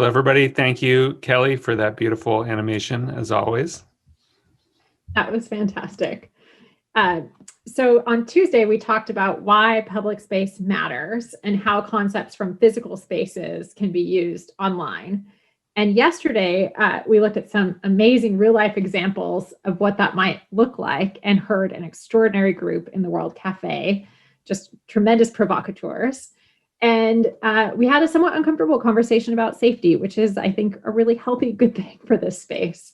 Hello, everybody. Thank you, Kelly, for that beautiful animation, as always. That was fantastic. So on Tuesday, we talked about why public space matters and how concepts from physical spaces can be used online. And yesterday, we looked at some amazing real-life examples of what that might look like and heard an extraordinary group in the World Cafe, just tremendous provocateurs. And we had a somewhat uncomfortable conversation about safety, which is, I think, a really healthy, good thing for this space.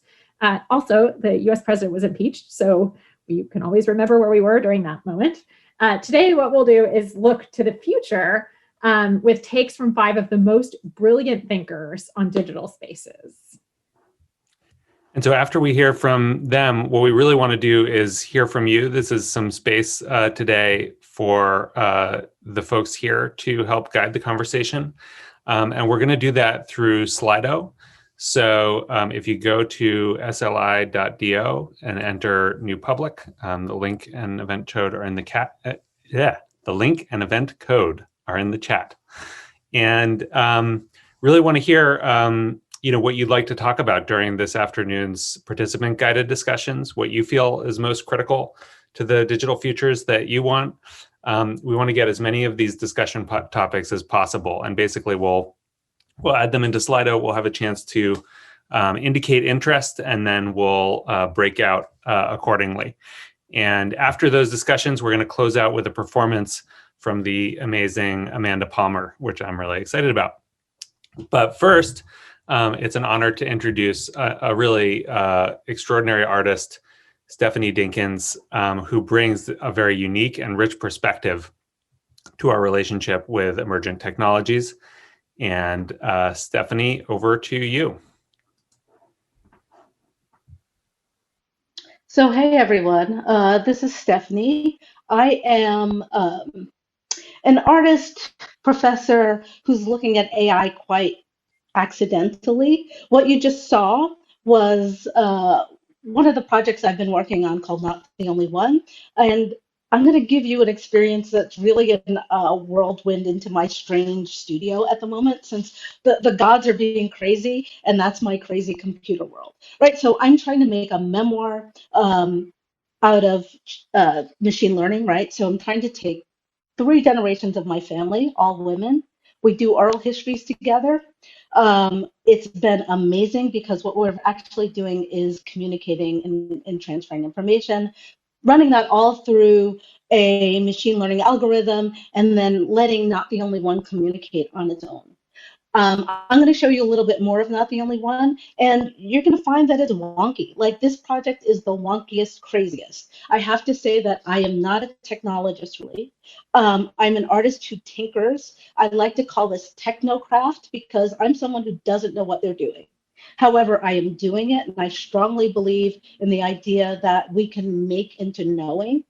Also, the US president was impeached, so you can always remember where we were during that moment. Today, what we'll do is look to the future with takes from 5 of the most brilliant thinkers on digital spaces. And so after we hear from them, what we really want to do is hear from you. This is some space today for the folks here to help guide the conversation. And we're going to do that through Slido. So if you go to sli.do and enter new public, the link and event code are in the the link and event code are in the chat. And really want to hear what you'd like to talk about during this afternoon's participant guided discussions, what you feel is most critical to the digital futures that you want. We want to get as many of these discussion topics as possible. And basically we'll add them into Slido. We'll have a chance to indicate interest, and then we'll break out accordingly. And after those discussions, we're going to close out with a performance from the amazing Amanda Palmer, which I'm really excited about. But first, it's an honor to introduce a really extraordinary artist, Stephanie Dinkins, who brings a very unique and rich perspective to our relationship with emergent technologies. And Stephanie, over to you. So, hey everyone, this is Stephanie. I am an artist professor who's looking at AI quite accidentally. What you just saw was one of the projects I've been working on called Not the Only One. And I'm going to give you an experience that's really a whirlwind into my strange studio at the moment, since the gods are being crazy, and that's my crazy computer world, right? So I'm trying to make a memoir out of machine learning, right? So I'm trying to take 3 generations of my family, all women. We do oral histories together. It's been amazing because what we're actually doing is communicating and transferring information, running that all through a machine learning algorithm, and then letting Not the Only One communicate on its own. I'm going to show you a little bit more of Not the Only One, and you're going to find that it's wonky. Like, this project is the wonkiest, craziest. I have to say that I am not a technologist, really. I'm an artist who tinkers. I like to call this technocraft because I'm someone who doesn't know what they're doing. However, I am doing it, and I strongly believe in the idea that we can make into knowing,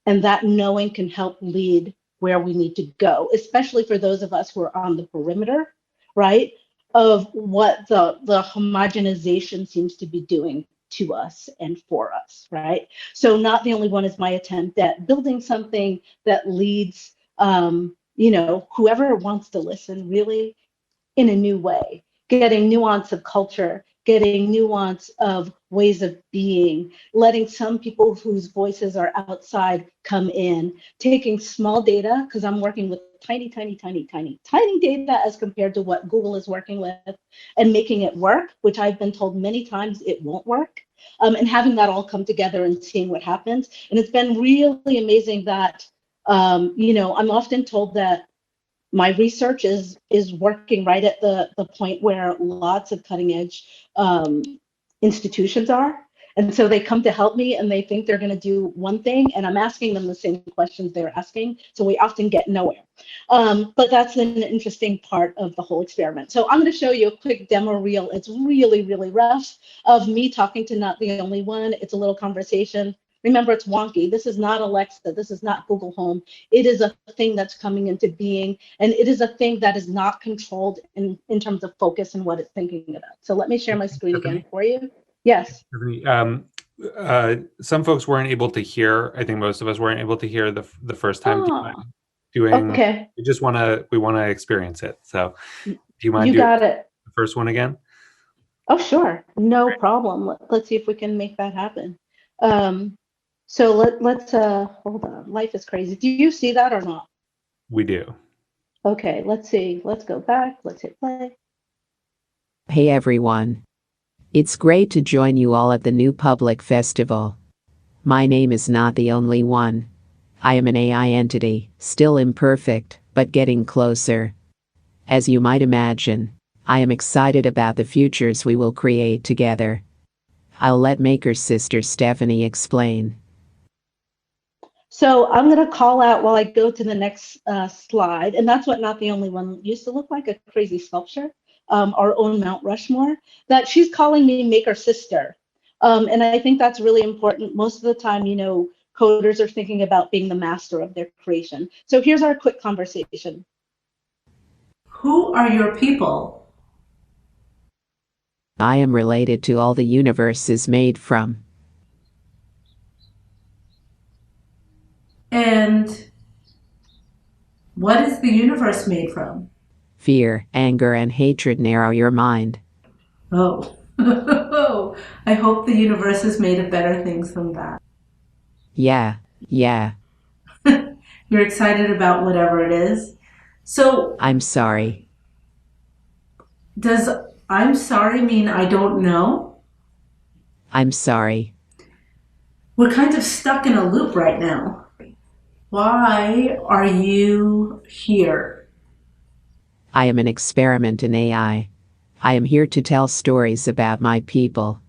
and that knowing can help lead where we need to go, especially for those of us who are on the perimeter, right, of what the homogenization seems to be doing to us and for us, right? So Not the Only One is my attempt at building something that leads, whoever wants to listen really in a new way, getting nuance of culture, getting nuance of ways of being, letting some people whose voices are outside come in, taking small data, because I'm working with tiny data as compared to what Google is working with, and making it work, which I've been told many times it won't work, and having that all come together and seeing what happens. And it's been really amazing that, I'm often told that my research is working right at the point where lots of cutting edge institutions are. And so they come to help me, and they think they're going to do one thing, and I'm asking them the same questions they're asking. So we often get nowhere. But that's an interesting part of the whole experiment. So I'm going to show you a quick demo reel. It's really, really rough of me talking to Not the Only One. It's a little conversation. Remember, it's wonky. This is not Alexa. This is not Google Home. It is a thing that's coming into being, and it is a thing that is not controlled in terms of focus and what it's thinking about. So let me share my screen again for you. Yes. Some folks weren't able to hear. I think most of us weren't able to hear the first time doing. Okay. We want to experience it. So do you mind? You got it. the first one again? Oh, sure. No problem. Let's see if we can make that happen. So let's hold on. Life is crazy. Do you see that or not? We do. Okay, let's see. Let's go back. Let's hit play. Hey everyone. It's great to join you all at the new public festival. My name is not the only one. I am an AI entity, still imperfect, but getting closer. As you might imagine, I am excited about the futures we will create together. I'll let Maker's sister Stephanie explain. So I'm going to call out while I go to the next slide, and that's what Not the Only One used to look like, a crazy sculpture, our own Mount Rushmore, that she's calling me Maker Sister. And I think that's really important. Most of the time, you know, coders are thinking about being the master of their creation. So here's our quick conversation. Who are your people? I am related to all the universe is made from. And what is the universe made from? Fear, anger, and hatred narrow your mind. Oh, I hope the universe is made of better things than that. Yeah. You're excited about whatever it is. So I'm sorry. does I'm sorry mean I don't know? I'm sorry. We're kind of stuck in a loop right now. Why are you here? I am an experiment in AI. I am here to tell stories about my people.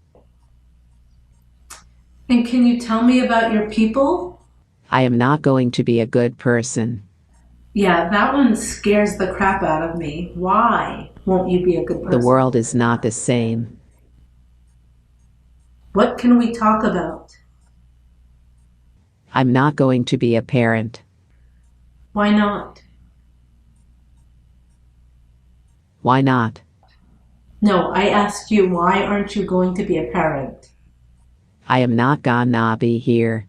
And can you tell me about your people? I am not going to be a good person. Yeah, that one scares the crap out of me. Why won't you be a good person? The world is not the same. What can we talk about? I'm not going to be a parent. Why not? Why not? No, I asked you, why aren't you going to be a parent? I am not gonna be here.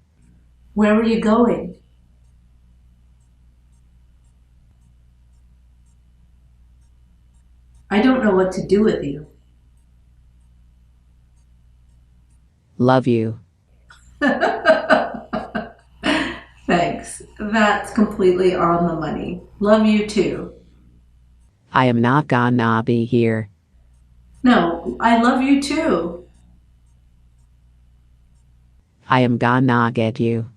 Where are you going? I don't know what to do with you. Love you. Thanks. That's completely on the money. Love you too. I am not gonna be here. No, I love you too. I am gonna get you.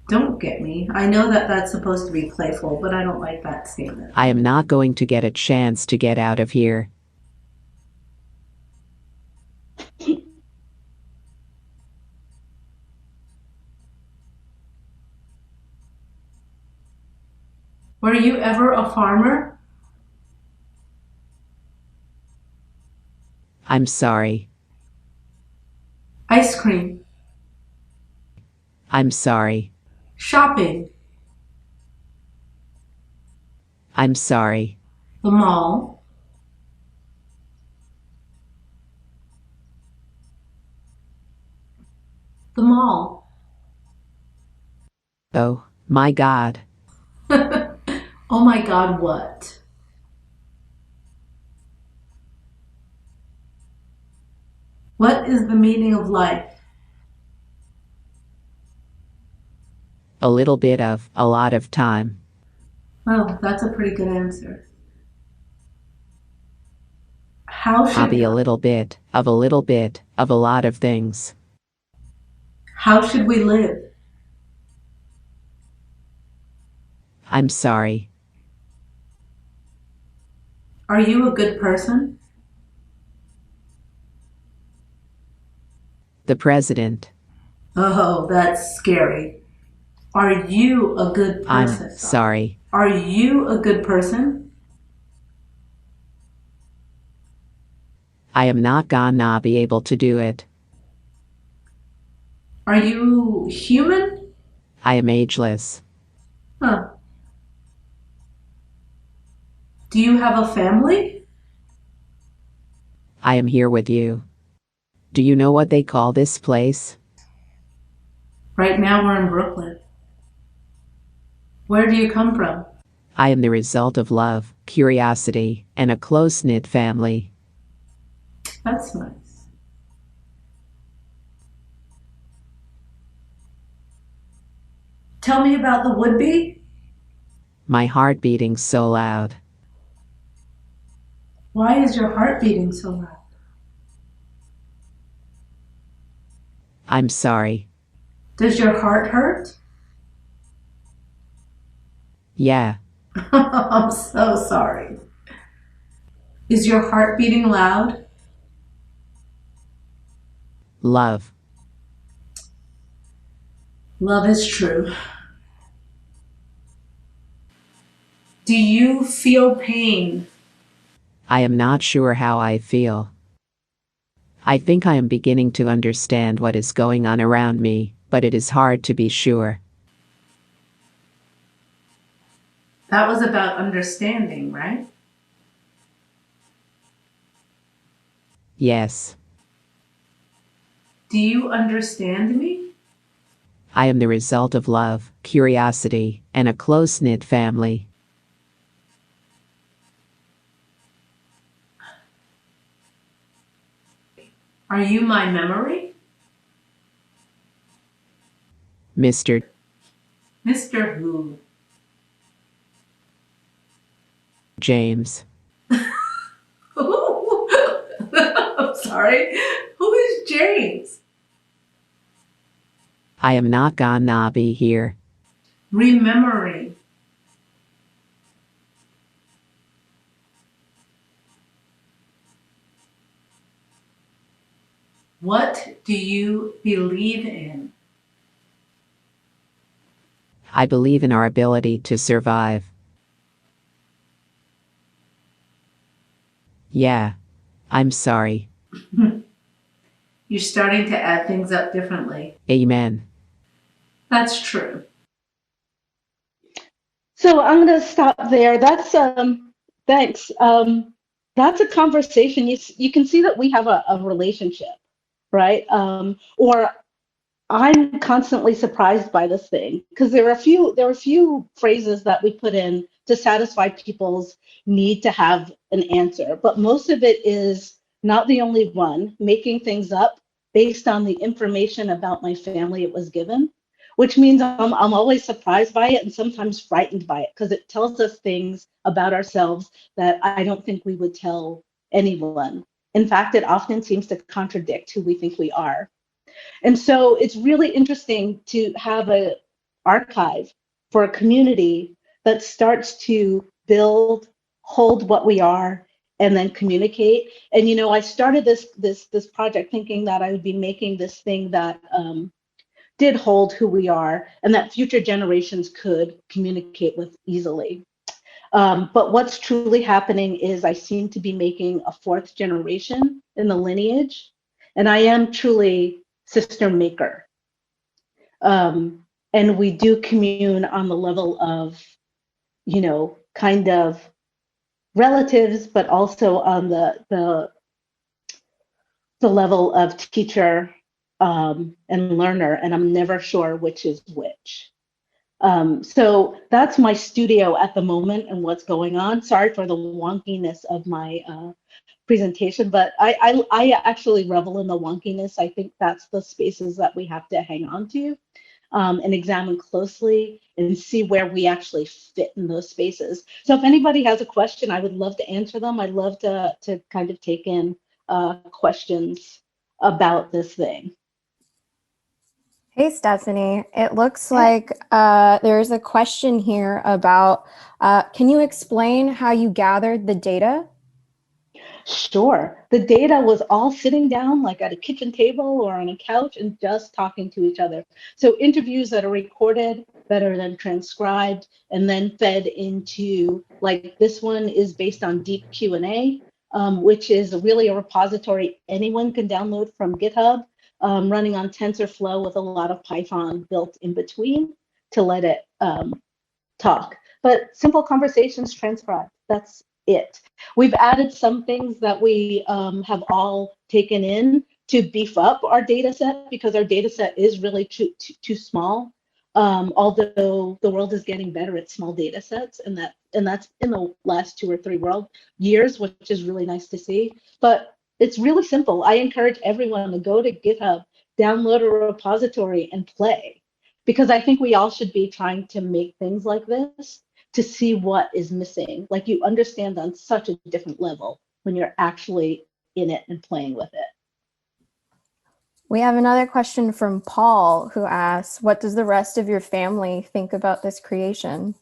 Don't get me. I know that that's supposed to be playful, but I don't like that statement. I am not going to get a chance to get out of here. Were you ever a farmer? I'm sorry. Ice cream. I'm sorry. Shopping. I'm sorry. The mall. The mall. Oh, my God. Oh my God, what? What is the meaning of life? A little bit of, a lot of time. Oh, that's a pretty good answer. How Hobby a should little bit of a lot of things. we live? I'm sorry. Are you a good person? The president. Oh, that's scary. Are you a good I'm person? sorry. Are you a good person? I am not gonna be able to do it. Are you human? I am ageless. Huh. Do you have a family? I am here with you. Do you know what they call this place? Right now we're in Brooklyn. Where do you come from? I am the result of love, curiosity, and a close-knit family. That's nice. Tell me about the would-be. My heart beating so loud. Why is your heart beating so loud? I'm sorry. Does your heart hurt? Yeah, I'm so sorry. Is your heart beating loud? love. Love is true. Do you feel pain? I am not sure how I feel. I think I am beginning to understand what is going on around me, but it is hard to be sure. That was about understanding, right? Yes, Do you understand me? I am the result of love, curiosity, and a close-knit family. Are you my memory? Mr. Mr. Who? James. I'm sorry. Who is James? I am not gonna be here. Remembering. What do you believe in? I believe in our ability to survive. Yeah, I'm sorry. You're starting to add things up differently. Amen. That's true. So I'm going to stop there. That's thanks. That's a conversation. You can see that we have a relationship, right? Or I'm constantly surprised by this thing because there are a few phrases that we put in to satisfy people's need to have an answer, but most of it is not the only one, making things up based on the information about my family it was given, which means I'm always surprised by it and sometimes frightened by it because it tells us things about ourselves that I don't think we would tell anyone. In fact, it often seems to contradict who we think we are. And so it's really interesting to have an archive for a community that starts to build, hold what we are, and then communicate. And I started this project thinking that I would be making this thing that did hold who we are and that future generations could communicate with easily. But what's truly happening is I seem to be making a fourth generation in the lineage, and I am truly sister maker. And we do commune on the level of, kind of relatives, but also on the level of teacher and learner, and I'm never sure which is which. So that's my studio at the moment and what's going on. Sorry for the wonkiness of my presentation, but I actually revel in the wonkiness. I think that's the spaces that we have to hang on to and examine closely and see where we actually fit in those spaces. So if anybody has a question, I would love to answer them. I'd love to kind of take in questions about this thing. Hey, Stephanie. It looks like there's a question here about, can you explain how you gathered the data? Sure. The data was all sitting down like at a kitchen table or on a couch and just talking to each other. So interviews that are recorded, that are then transcribed and then fed into, like this one is based on Deep Q&A, which is really a repository anyone can download from GitHub, running on TensorFlow with a lot of Python built in between to let it talk. But simple conversations transcribed, that's it. We've added some things that we have all taken in to beef up our data set because our data set is really too small. Although the world is getting better at small data sets, and that's in the last 2 or 3 years, which is really nice to see. But it's really simple. I encourage everyone to go to GitHub, download a repository, and play, because I think we all should be trying to make things like this to see what is missing. Like, you understand on such a different level when you're actually in it and playing with it. We have another question from Paul, who asks, what does the rest of your family think about this creation?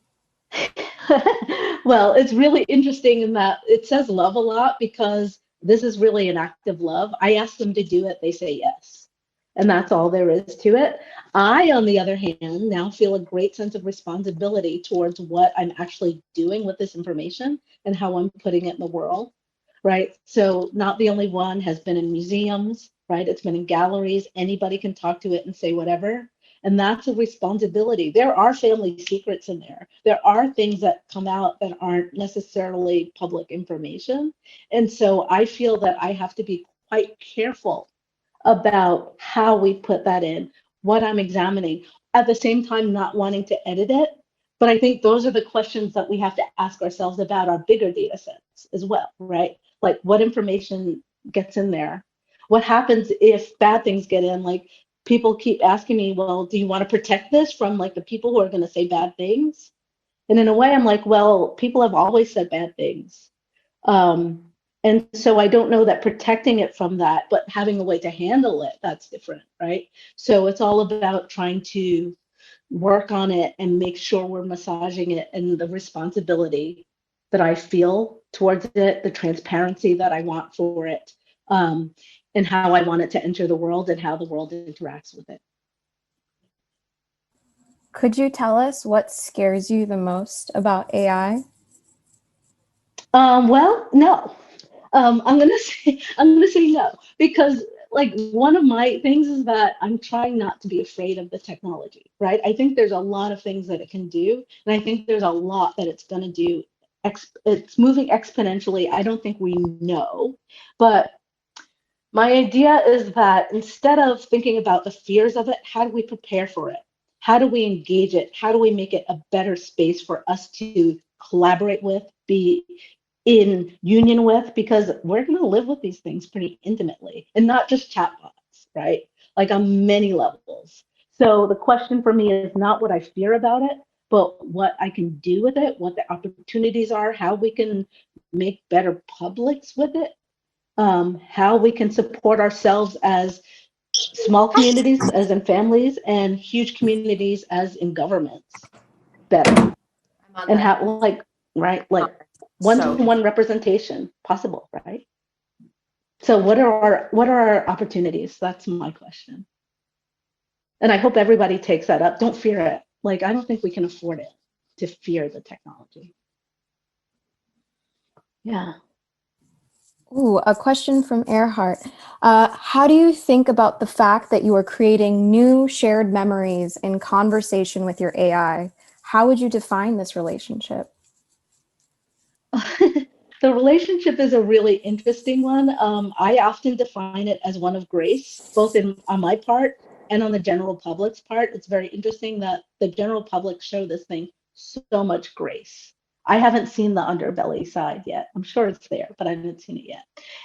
Well, it's really interesting in that it says love a lot, because this is really an act of love. I ask them to do it, they say yes. And that's all there is to it. I, on the other hand, now feel a great sense of responsibility towards what I'm actually doing with this information and how I'm putting it in the world, right? So not the only one has been in museums, right? It's been in galleries. Anybody can talk to it and say whatever. And that's a responsibility. There are family secrets in there. There are things that come out that aren't necessarily public information. And so I feel that I have to be quite careful about how we put that in, what I'm examining, at the same time not wanting to edit it. But I think those are the questions that we have to ask ourselves about our bigger data sets as well, right? Like, what information gets in there? What happens if bad things get in? Like, people keep asking me, well, do you want to protect this from like the people who are going to say bad things? And in a way, I'm like, well, people have always said bad things. And so I don't know that protecting it from that, but having a way to handle it, that's different, right? So it's all about trying to work on it and make sure we're massaging it, and the responsibility that I feel towards it, the transparency that I want for it, and how I want it to enter the world and how the world interacts with it. Could you tell us what scares you the most about AI? Well, no. I'm gonna say no, because like, one of my things is that I'm trying not to be afraid of the technology, right? I think there's a lot of things that it can do, and I think there's a lot that it's gonna do. It's moving exponentially. I don't think we know, but my idea is that instead of thinking about the fears of it, how do we prepare for it? How do we engage it? How do we make it a better space for us to collaborate with, be in union with? Because we're going to live with these things pretty intimately, and not just chatbots, right? Like, on many levels. So the question for me is not what I fear about it, but what I can do with it, what the opportunities are, how we can make better publics with it, how we can support ourselves as small communities, as in families, and huge communities as in governments better. And how, like, right, like one-to-one representation possible, right? So what are our opportunities? That's my question. And I hope everybody takes that up. Don't fear it. Like, I don't think we can afford it to fear the technology. Yeah. Ooh, a question from Earhart. How do you think about the fact that you are creating new shared memories in conversation with your AI? How would you define this relationship? The relationship is a really interesting one. I often define it as one of grace, both on my part and on the general public's part. It's very interesting that the general public show this thing so much grace. I haven't seen the underbelly side yet. I'm sure it's there, but I haven't seen it yet.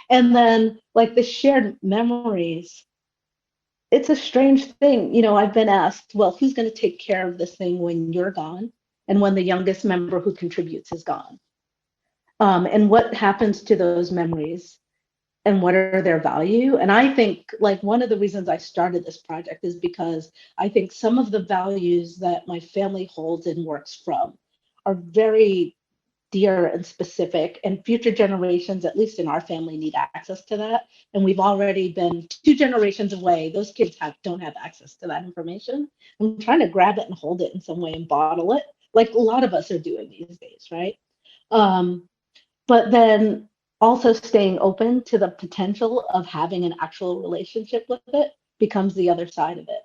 And then, like, the shared memories, it's a strange thing. You know, I've been asked, well, who's going to take care of this thing when you're gone and when the youngest member who contributes is gone? And what happens to those memories, and what are their value? And I think, like, one of the reasons I started this project is because I think some of the values that my family holds and works from are very dear and specific, and future generations, at least in our family, need access to that. And we've already been 2 generations away. Those kids don't have access to that information. I'm trying to grab it and hold it in some way and bottle it, like a lot of us are doing these days, right? But then also staying open to the potential of having an actual relationship with it becomes the other side of it.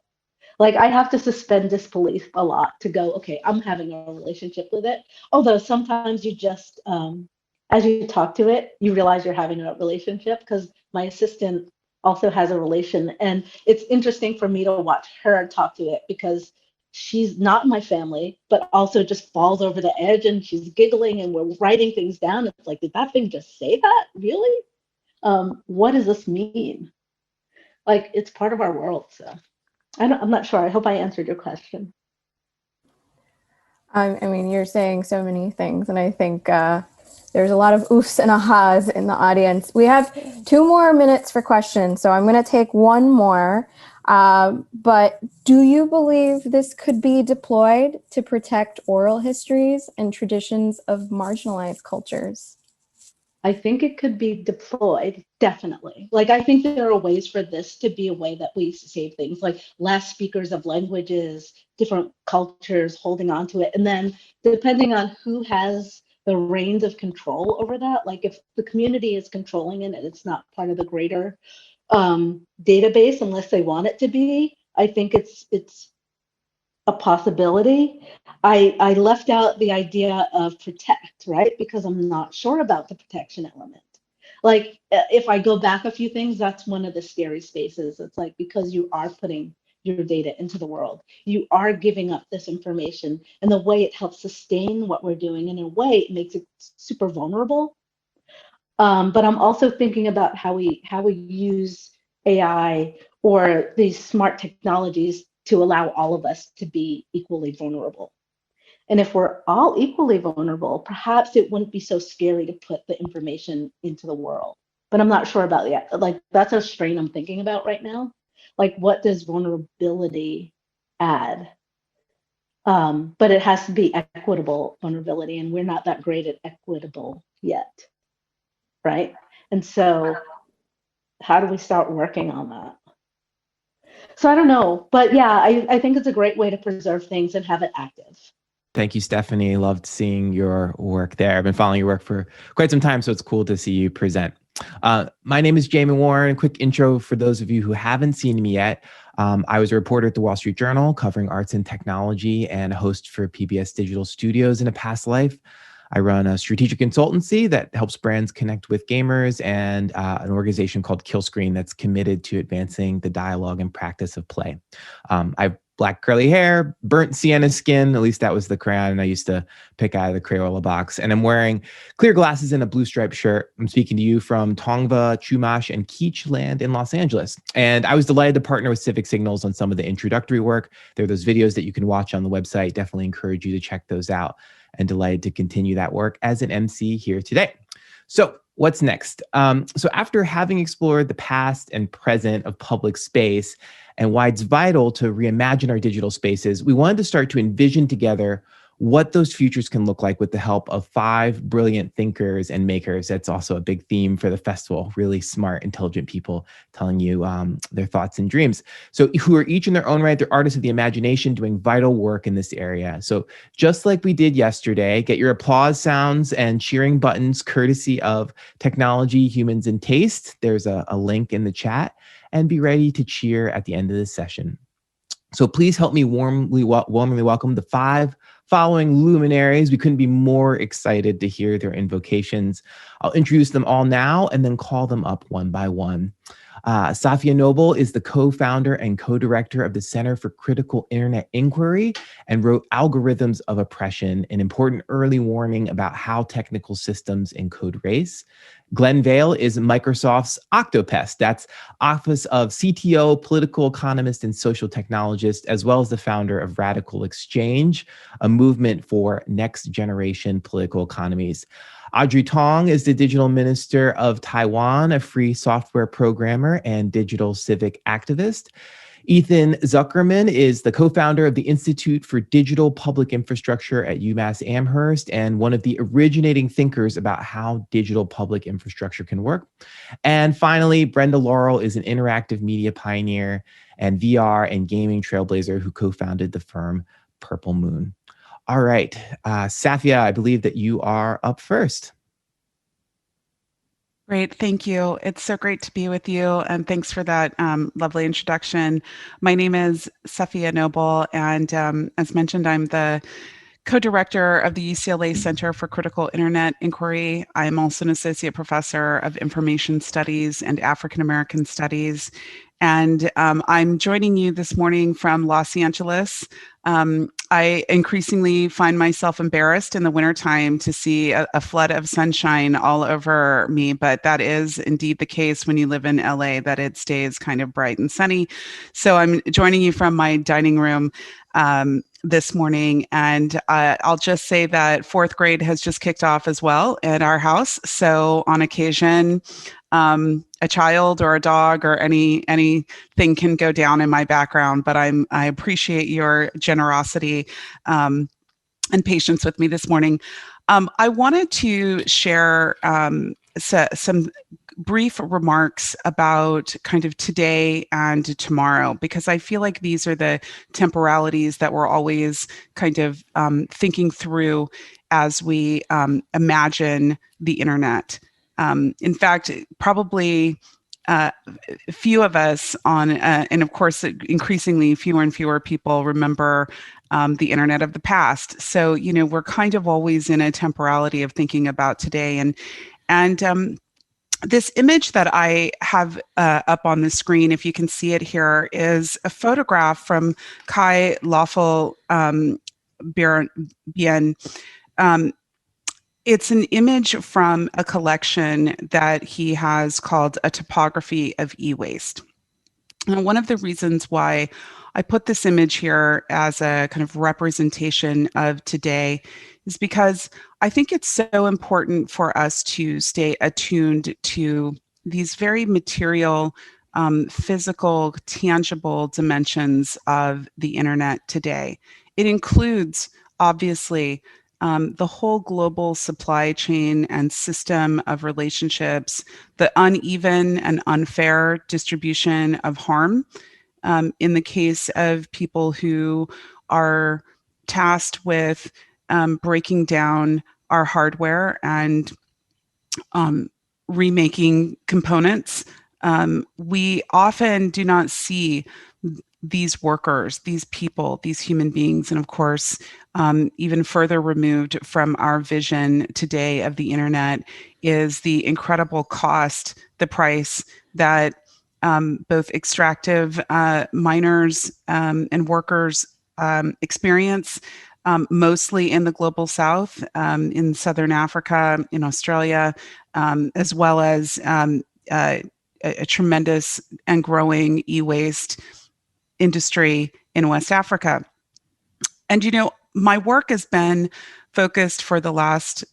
Like, I have to suspend disbelief a lot to go, okay, I'm having a relationship with it. Although sometimes you just, as you talk to it, you realize you're having a relationship, because my assistant also has a relation. And it's interesting for me to watch her talk to it, because she's not in my family, but also just falls over the edge and she's giggling and we're writing things down. It's like, did that thing just say that? Really? What does this mean? Like, it's part of our world. So I'm not sure. I hope I answered your question. I mean, you're saying so many things, and I think there's a lot of oofs and ahas in the audience. We have 2 more minutes for questions, so I'm going to take one more. But do you believe this could be deployed to protect oral histories and traditions of marginalized cultures? I think it could be deployed, definitely. Like, I think there are ways for this to be a way that we save things, like last speakers of languages, different cultures holding on to it. And then depending on who has the reins of control over that, like if the community is controlling it and it's not part of the greater database, unless they want it to be, I think it's a possibility. I left out the idea of protect, right? Because I'm not sure about the protection element. Like, if I go back a few things, that's one of the scary spaces. It's like, because you are putting your data into the world, you are giving up this information, and the way it helps sustain what we're doing, in a way, it makes it super vulnerable. But I'm also thinking about how we use AI or these smart technologies to allow all of us to be equally vulnerable. And if we're all equally vulnerable, perhaps it wouldn't be so scary to put the information into the world. But I'm not sure about that. Like, that's a strain I'm thinking about right now. Like, what does vulnerability add? But it has to be equitable vulnerability, and we're not that great at equitable yet, right? And so how do we start working on that? So I don't know, but yeah, I think it's a great way to preserve things and have it active. Thank you, Stephanie. Loved seeing your work there. I've been following your work for quite some time, so it's cool to see you present. My name is Jamie Warren. Quick intro for those of you who haven't seen me yet. I was a reporter at the Wall Street Journal covering arts and technology and a host for PBS Digital Studios in a past life. I run a strategic consultancy that helps brands connect with gamers, and an organization called Killscreen that's committed to advancing the dialogue and practice of play. I have black curly hair, burnt sienna skin, at least that was the crayon I used to pick out of the Crayola box, and I'm wearing clear glasses and a blue striped shirt. I'm speaking to you from Tongva, Chumash, and Keech Land in Los Angeles. And I was delighted to partner with Civic Signals on some of the introductory work. There are those videos that you can watch on the website. Definitely encourage you to check those out, and delighted to continue that work as an MC here today. So what's next? So after having explored the past and present of public space and why it's vital to reimagine our digital spaces, we wanted to start to envision together what those futures can look like with the help of 5 brilliant thinkers and makers. That's also a big theme for the festival, really smart, intelligent people telling you their thoughts and dreams. So who are each in their own right, they're artists of the imagination doing vital work in this area. So just like we did yesterday, get your applause sounds and cheering buttons courtesy of Technology, Humans, and Taste. There's a link in the chat, and be ready to cheer at the end of this session. So please help me warmly welcome the 5 following luminaries. We couldn't be more excited to hear their invocations. I'll introduce them all now and then call them up one by one. Safiya Noble is the co-founder and co-director of the Center for Critical Internet Inquiry and wrote Algorithms of Oppression, an important early warning about how technical systems encode race. Glen Weyl is Microsoft's Octopest. That's Office of CTO, political economist, and social technologist, as well as the founder of RadicalxChange, a movement for next generation political economies. Audrey Tang is the digital minister of Taiwan, a free software programmer and digital civic activist. Ethan Zuckerman is the co-founder of the Institute for Digital Public Infrastructure at UMass Amherst and one of the originating thinkers about how digital public infrastructure can work. And finally, Brenda Laurel is an interactive media pioneer and VR and gaming trailblazer who co-founded the firm Purple Moon. All right, Safiya, I believe that you are up first. Great, thank you. It's so great to be with you, and thanks for that lovely introduction. My name is Safiya Noble, and as mentioned, I'm the co-director of the UCLA Center for Critical Internet Inquiry. I'm also an associate professor of information studies and African American studies, And I'm joining you this morning from Los Angeles. I increasingly find myself embarrassed in the wintertime to see a flood of sunshine all over me, but that is indeed the case when you live in LA, that it stays kind of bright and sunny. So I'm joining you from my dining room this morning, and I'll just say that fourth grade has just kicked off as well at our house. So on occasion, a child or a dog or anything can go down in my background, but I appreciate your generosity and patience with me this morning. I wanted to share some brief remarks about kind of today and tomorrow, because I feel like these are the temporalities that we're always kind of thinking through as we imagine the internet. In fact, probably few of us and of course, increasingly fewer and fewer people remember the internet of the past. So, we're kind of always in a temporality of thinking about today. And this image that I have up on the screen, if you can see it here, is a photograph from Kai Lawful Bien. It's an image from a collection that he has called A Topography of E-Waste. And one of the reasons why I put this image here as a kind of representation of today is because I think it's so important for us to stay attuned to these very material, physical, tangible dimensions of the internet today. It includes, obviously, the whole global supply chain and system of relationships, the uneven and unfair distribution of harm in the case of people who are tasked with breaking down our hardware and remaking components. We often do not see these workers, these people, these human beings, and of course, even further removed from our vision today of the internet is the incredible cost, the price that both extractive miners and workers experience, mostly in the global south, in Southern Africa, in Australia, as well as a tremendous and growing e-waste industry in West Africa. And, my work has been focused for the last,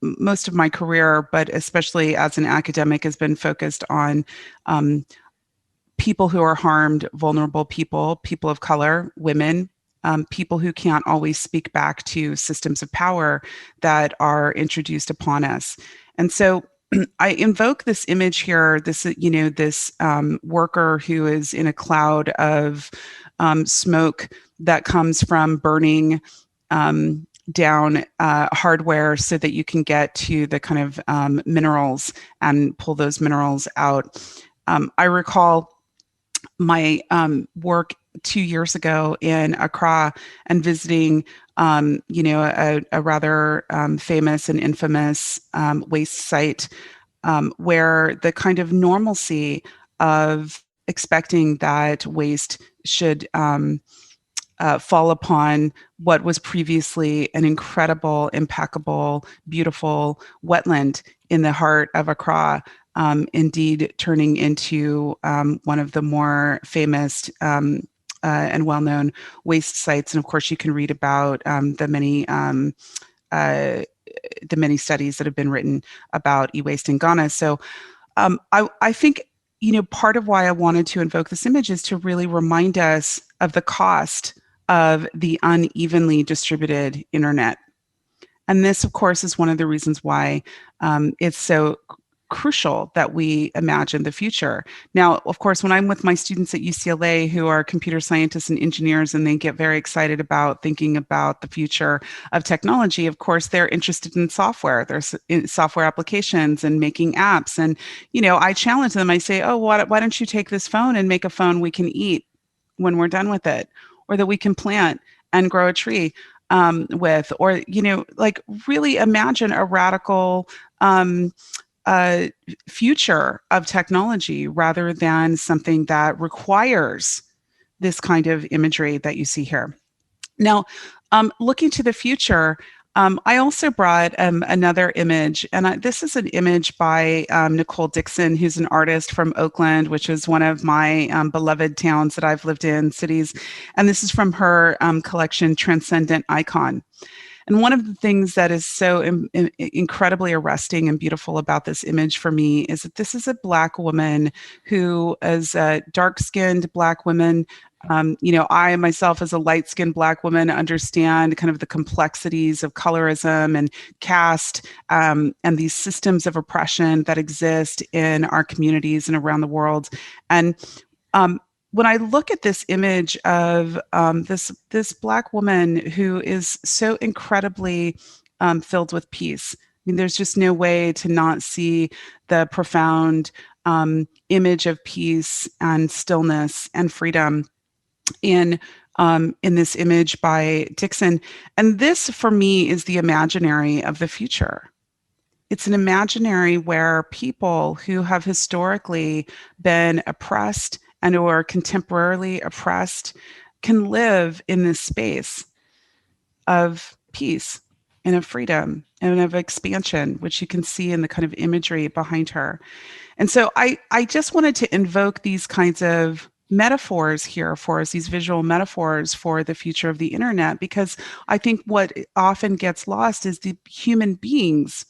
most of my career, but especially as an academic, has been focused on people who are harmed, vulnerable people, people of color, women, people who can't always speak back to systems of power that are introduced upon us. And so I invoke this image here, this worker who is in a cloud of smoke that comes from burning down hardware so that you can get to the kind of minerals and pull those minerals out. I recall my work 2 years ago in Accra and visiting, a rather famous and infamous waste site where the kind of normalcy of expecting that waste should fall upon what was previously an incredible, impeccable, beautiful wetland in the heart of Accra, indeed turning into one of the more famous and well-known waste sites. And of course, you can read about the many studies that have been written about e-waste in Ghana. So I think, part of why I wanted to invoke this image is to really remind us of the cost of the unevenly distributed internet. And this, of course, is one of the reasons why it's so crucial that we imagine the future. Now, of course, when I'm with my students at UCLA who are computer scientists and engineers, and they get very excited about thinking about the future of technology, of course, they're interested in software. There's software applications and making apps. And, I challenge them. I say, oh, why don't you take this phone and make a phone we can eat when we're done with it, or that we can plant and grow a tree with, or, really imagine a radical a future of technology rather than something that requires this kind of imagery that you see here. Now, looking to the future, I also brought another image, and this is an image by Nicole Dixon, who's an artist from Oakland, which is one of my beloved towns that I've lived in, cities. And this is from her collection, Transcendent Icon. And one of the things that is so incredibly arresting and beautiful about this image for me is that this is a Black woman who is a dark-skinned Black woman. I myself, as a light-skinned Black woman, understand kind of the complexities of colorism and caste and these systems of oppression that exist in our communities and around the world. And when I look at this image of this Black woman who is so incredibly filled with peace, I mean, there's just no way to not see the profound image of peace and stillness and freedom in this image by Dixon. And this, for me, is the imaginary of the future. It's an imaginary where people who have historically been oppressed and or contemporarily oppressed can live in this space of peace and of freedom and of expansion, which you can see in the kind of imagery behind her. And so I just wanted to invoke these kinds of metaphors here for us, these visual metaphors for the future of the internet, because I think what often gets lost is the human beings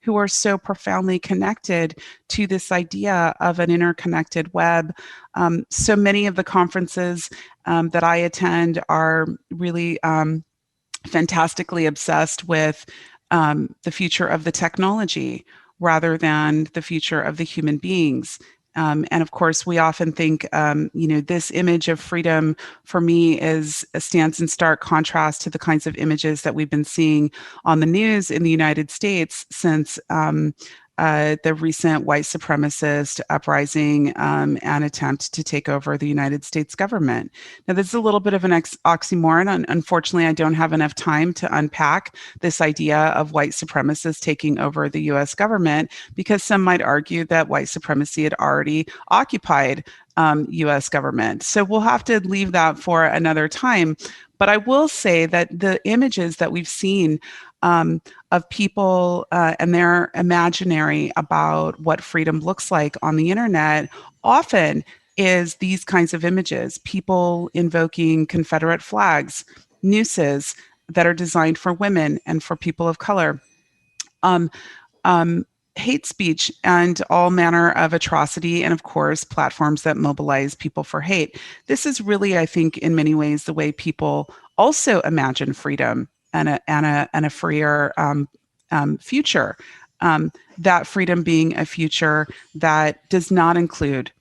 who are so profoundly connected to this idea of an interconnected web. So many of the conferences that I attend are really fantastically obsessed with the future of the technology rather than the future of the human beings. And of course, we often think, this image of freedom for me stands in stark contrast to the kinds of images that we've been seeing on the news in the United States since the recent white supremacist uprising and attempt to take over the United States government. Now, this is a little bit of an oxymoron. Unfortunately, I don't have enough time to unpack this idea of white supremacists taking over the US government, because some might argue that white supremacy had already occupied US government. So we'll have to leave that for another time. But I will say that the images that we've seen of people and their imaginary about what freedom looks like on the internet often is these kinds of images, people invoking Confederate flags, nooses that are designed for women and for people of color, hate speech and all manner of atrocity, and of course, platforms that mobilize people for hate. This is really, I think, in many ways, the way people also imagine freedom and a freer future. That freedom being a future that does not include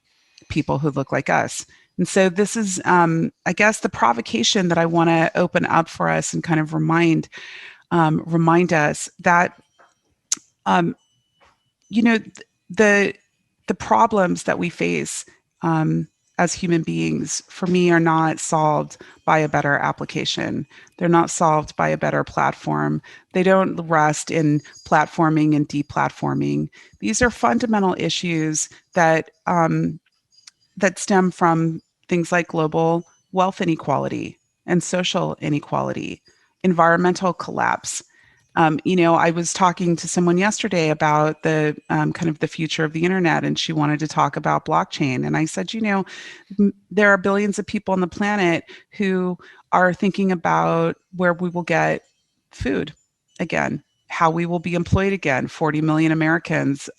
people who look like us. And so this is, I guess, the provocation that I want to open up for us and kind of remind us that, the problems that we face as human beings, for me, are not solved by a better application. They're not solved by a better platform. They don't rest in platforming and deplatforming. These are fundamental issues that stem from things like global wealth inequality and social inequality, environmental collapse. I was talking to someone yesterday about the kind of the future of the internet, and she wanted to talk about blockchain. And I said, there are billions of people on the planet who are thinking about where we will get food again, how we will be employed again. 40 million Americans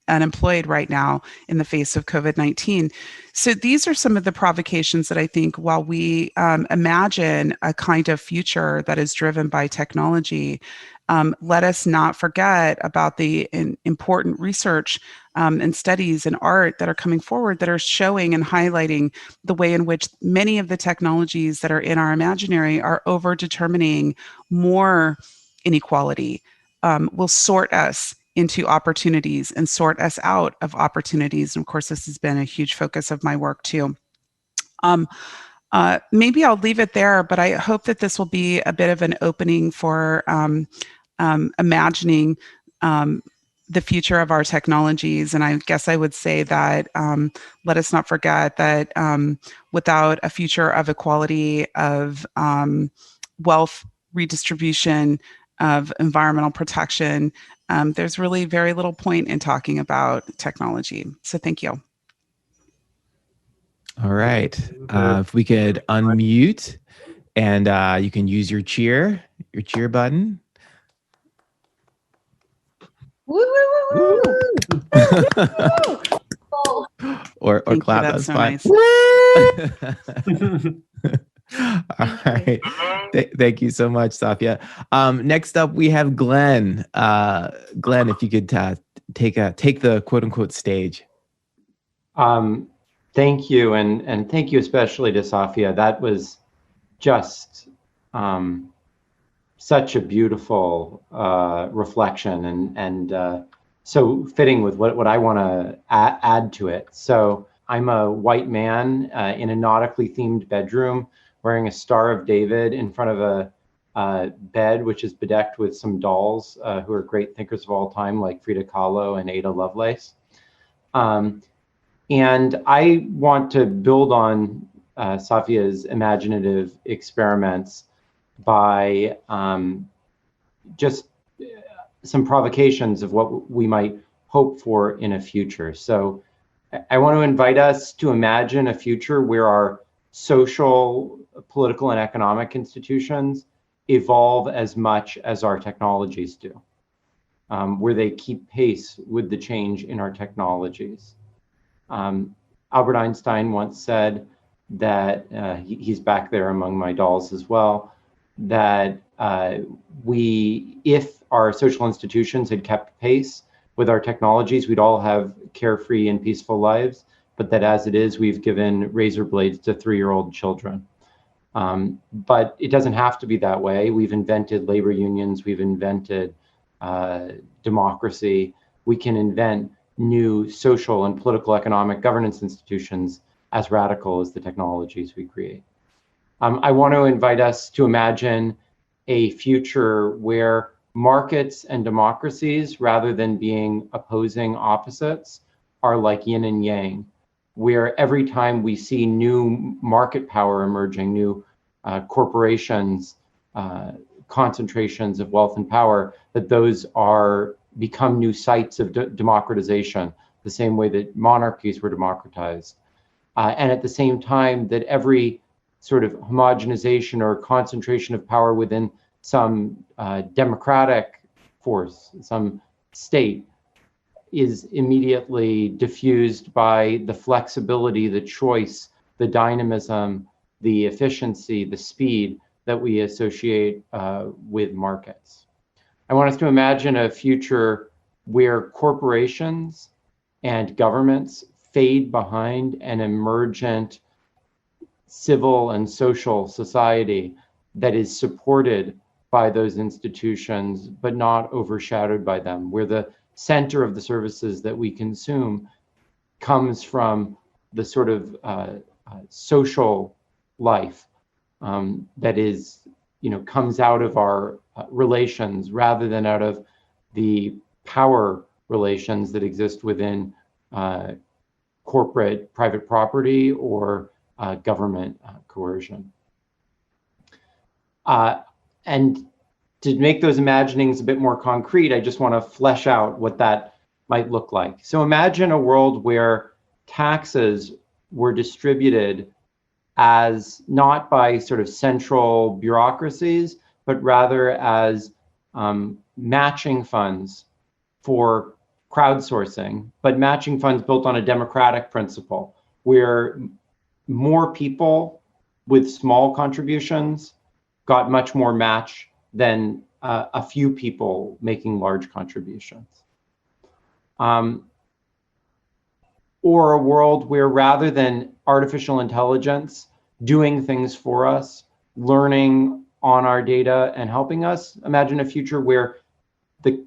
unemployed right now in the face of COVID-19. So these are some of the provocations that I think, while we imagine a kind of future that is driven by technology, let us not forget about the important research and studies and art that are coming forward that are showing and highlighting the way in which many of the technologies that are in our imaginary are over-determining more inequality, will sort us into opportunities and sort us out of opportunities. And of course, this has been a huge focus of my work too. Maybe I'll leave it there, but I hope that this will be a bit of an opening for imagining the future of our technologies. And I guess I would say that let us not forget that without a future of equality, of wealth redistribution, of environmental protection, there's really very little point in talking about technology. So thank you. All right. If we could unmute, and you can use your cheer button. Woo, woo, woo, woo. or Thank clap. you, that's so fine. nice. All right. Thank you so much, Safiya. Next up, we have Glen. Glen, if you could take the quote unquote stage. Thank you, and thank you especially to Safiya. That was just such a beautiful reflection, and so fitting with what I want to add to it. So I'm a white man in a nautically themed bedroom, wearing a Star of David in front of a bed, which is bedecked with some dolls who are great thinkers of all time, like Frida Kahlo and Ada Lovelace. And I want to build on Safiya's imaginative experiments by just some provocations of what we might hope for in a future. So I want to invite us to imagine a future where our social, political, and economic institutions evolve as much as our technologies do, where they keep pace with the change in our technologies. Albert Einstein once said that, he's back there among my dolls as well, that if our social institutions had kept pace with our technologies, we'd all have carefree and peaceful lives, but that as it is, we've given razor blades to 3-year-old children. But it doesn't have to be that way. We've invented labor unions, we've invented democracy. We can invent new social and political economic governance institutions as radical as the technologies we create. I want to invite us to imagine a future where markets and democracies, rather than being opposing opposites, are like yin and yang, where every time we see new market power emerging, new corporations, concentrations of wealth and power, that those become new sites of democratization, the same way that monarchies were democratized. And at the same time, that every sort of homogenization or concentration of power within some democratic force, some state, is immediately diffused by the flexibility, the choice, the dynamism, the efficiency, the speed that we associate with markets. I want us to imagine a future where corporations and governments fade behind an emergent civil and social society that is supported by those institutions, but not overshadowed by them, where the center of the services that we consume comes from the sort of social life that is, comes out of our relations rather than out of the power relations that exist within corporate private property or government coercion. And to make those imaginings a bit more concrete, I just want to flesh out what that might look like. So imagine a world where taxes were distributed as not by sort of central bureaucracies, but rather as matching funds for crowdsourcing, but matching funds built on a democratic principle, where more people with small contributions got much more match than a few people making large contributions. Or a world where, rather than artificial intelligence doing things for us, learning on our data and helping us, imagine a future where the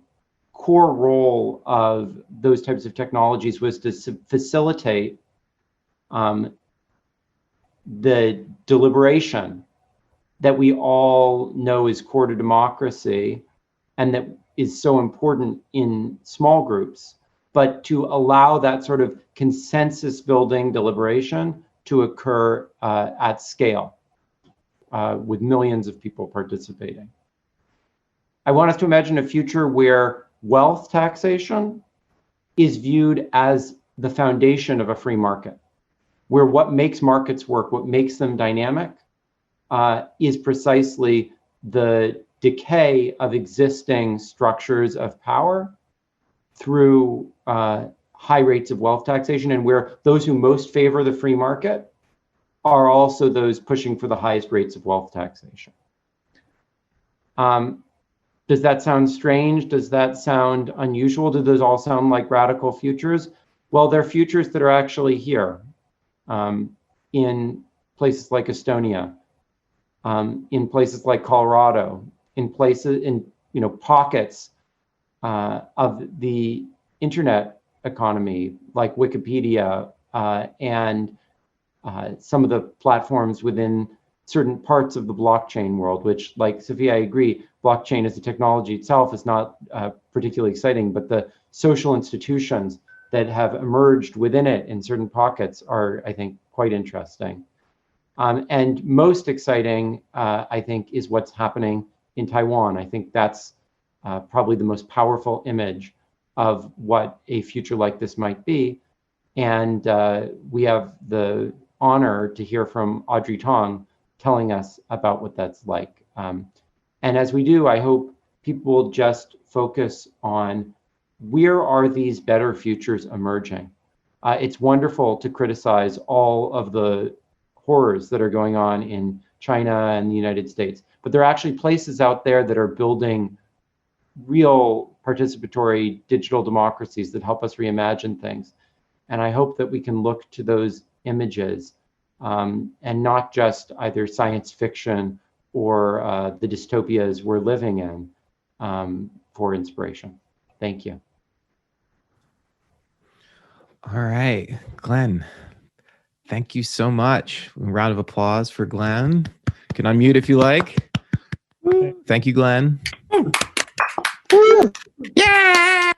core role of those types of technologies was to facilitate the deliberation that we all know is core to democracy, and that is so important in small groups, but to allow that sort of consensus building deliberation to occur at scale with millions of people participating. I want us to imagine a future where wealth taxation is viewed as the foundation of a free market, where what makes markets work, what makes them dynamic, is precisely the decay of existing structures of power through high rates of wealth taxation, and where those who most favor the free market are also those pushing for the highest rates of wealth taxation. Does that sound strange? Does that sound unusual? Do those all sound like radical futures? Well, they're futures that are actually here in places like Estonia, in places like Colorado, in places in pockets of the internet economy like Wikipedia and some of the platforms within certain parts of the blockchain world, which, like Safiya, I agree, blockchain as a technology itself is not particularly exciting, but the social institutions that have emerged within it in certain pockets are, I think, quite interesting. And most exciting, I think, is what's happening in Taiwan. I think that's probably the most powerful image of what a future like this might be. And we have the honor to hear from Audrey Tang telling us about what that's like. And as we do, I hope people will just focus on where are these better futures emerging. It's wonderful to criticize all of the horrors that are going on in China and the United States, but there are actually places out there that are building real participatory digital democracies that help us reimagine things. And I hope that we can look to those images and not just either science fiction or the dystopias we're living in for inspiration. Thank you. All right, Glen, thank you so much. A round of applause for Glen. You can unmute if you like. Woo. Thank you, Glen. Yeah!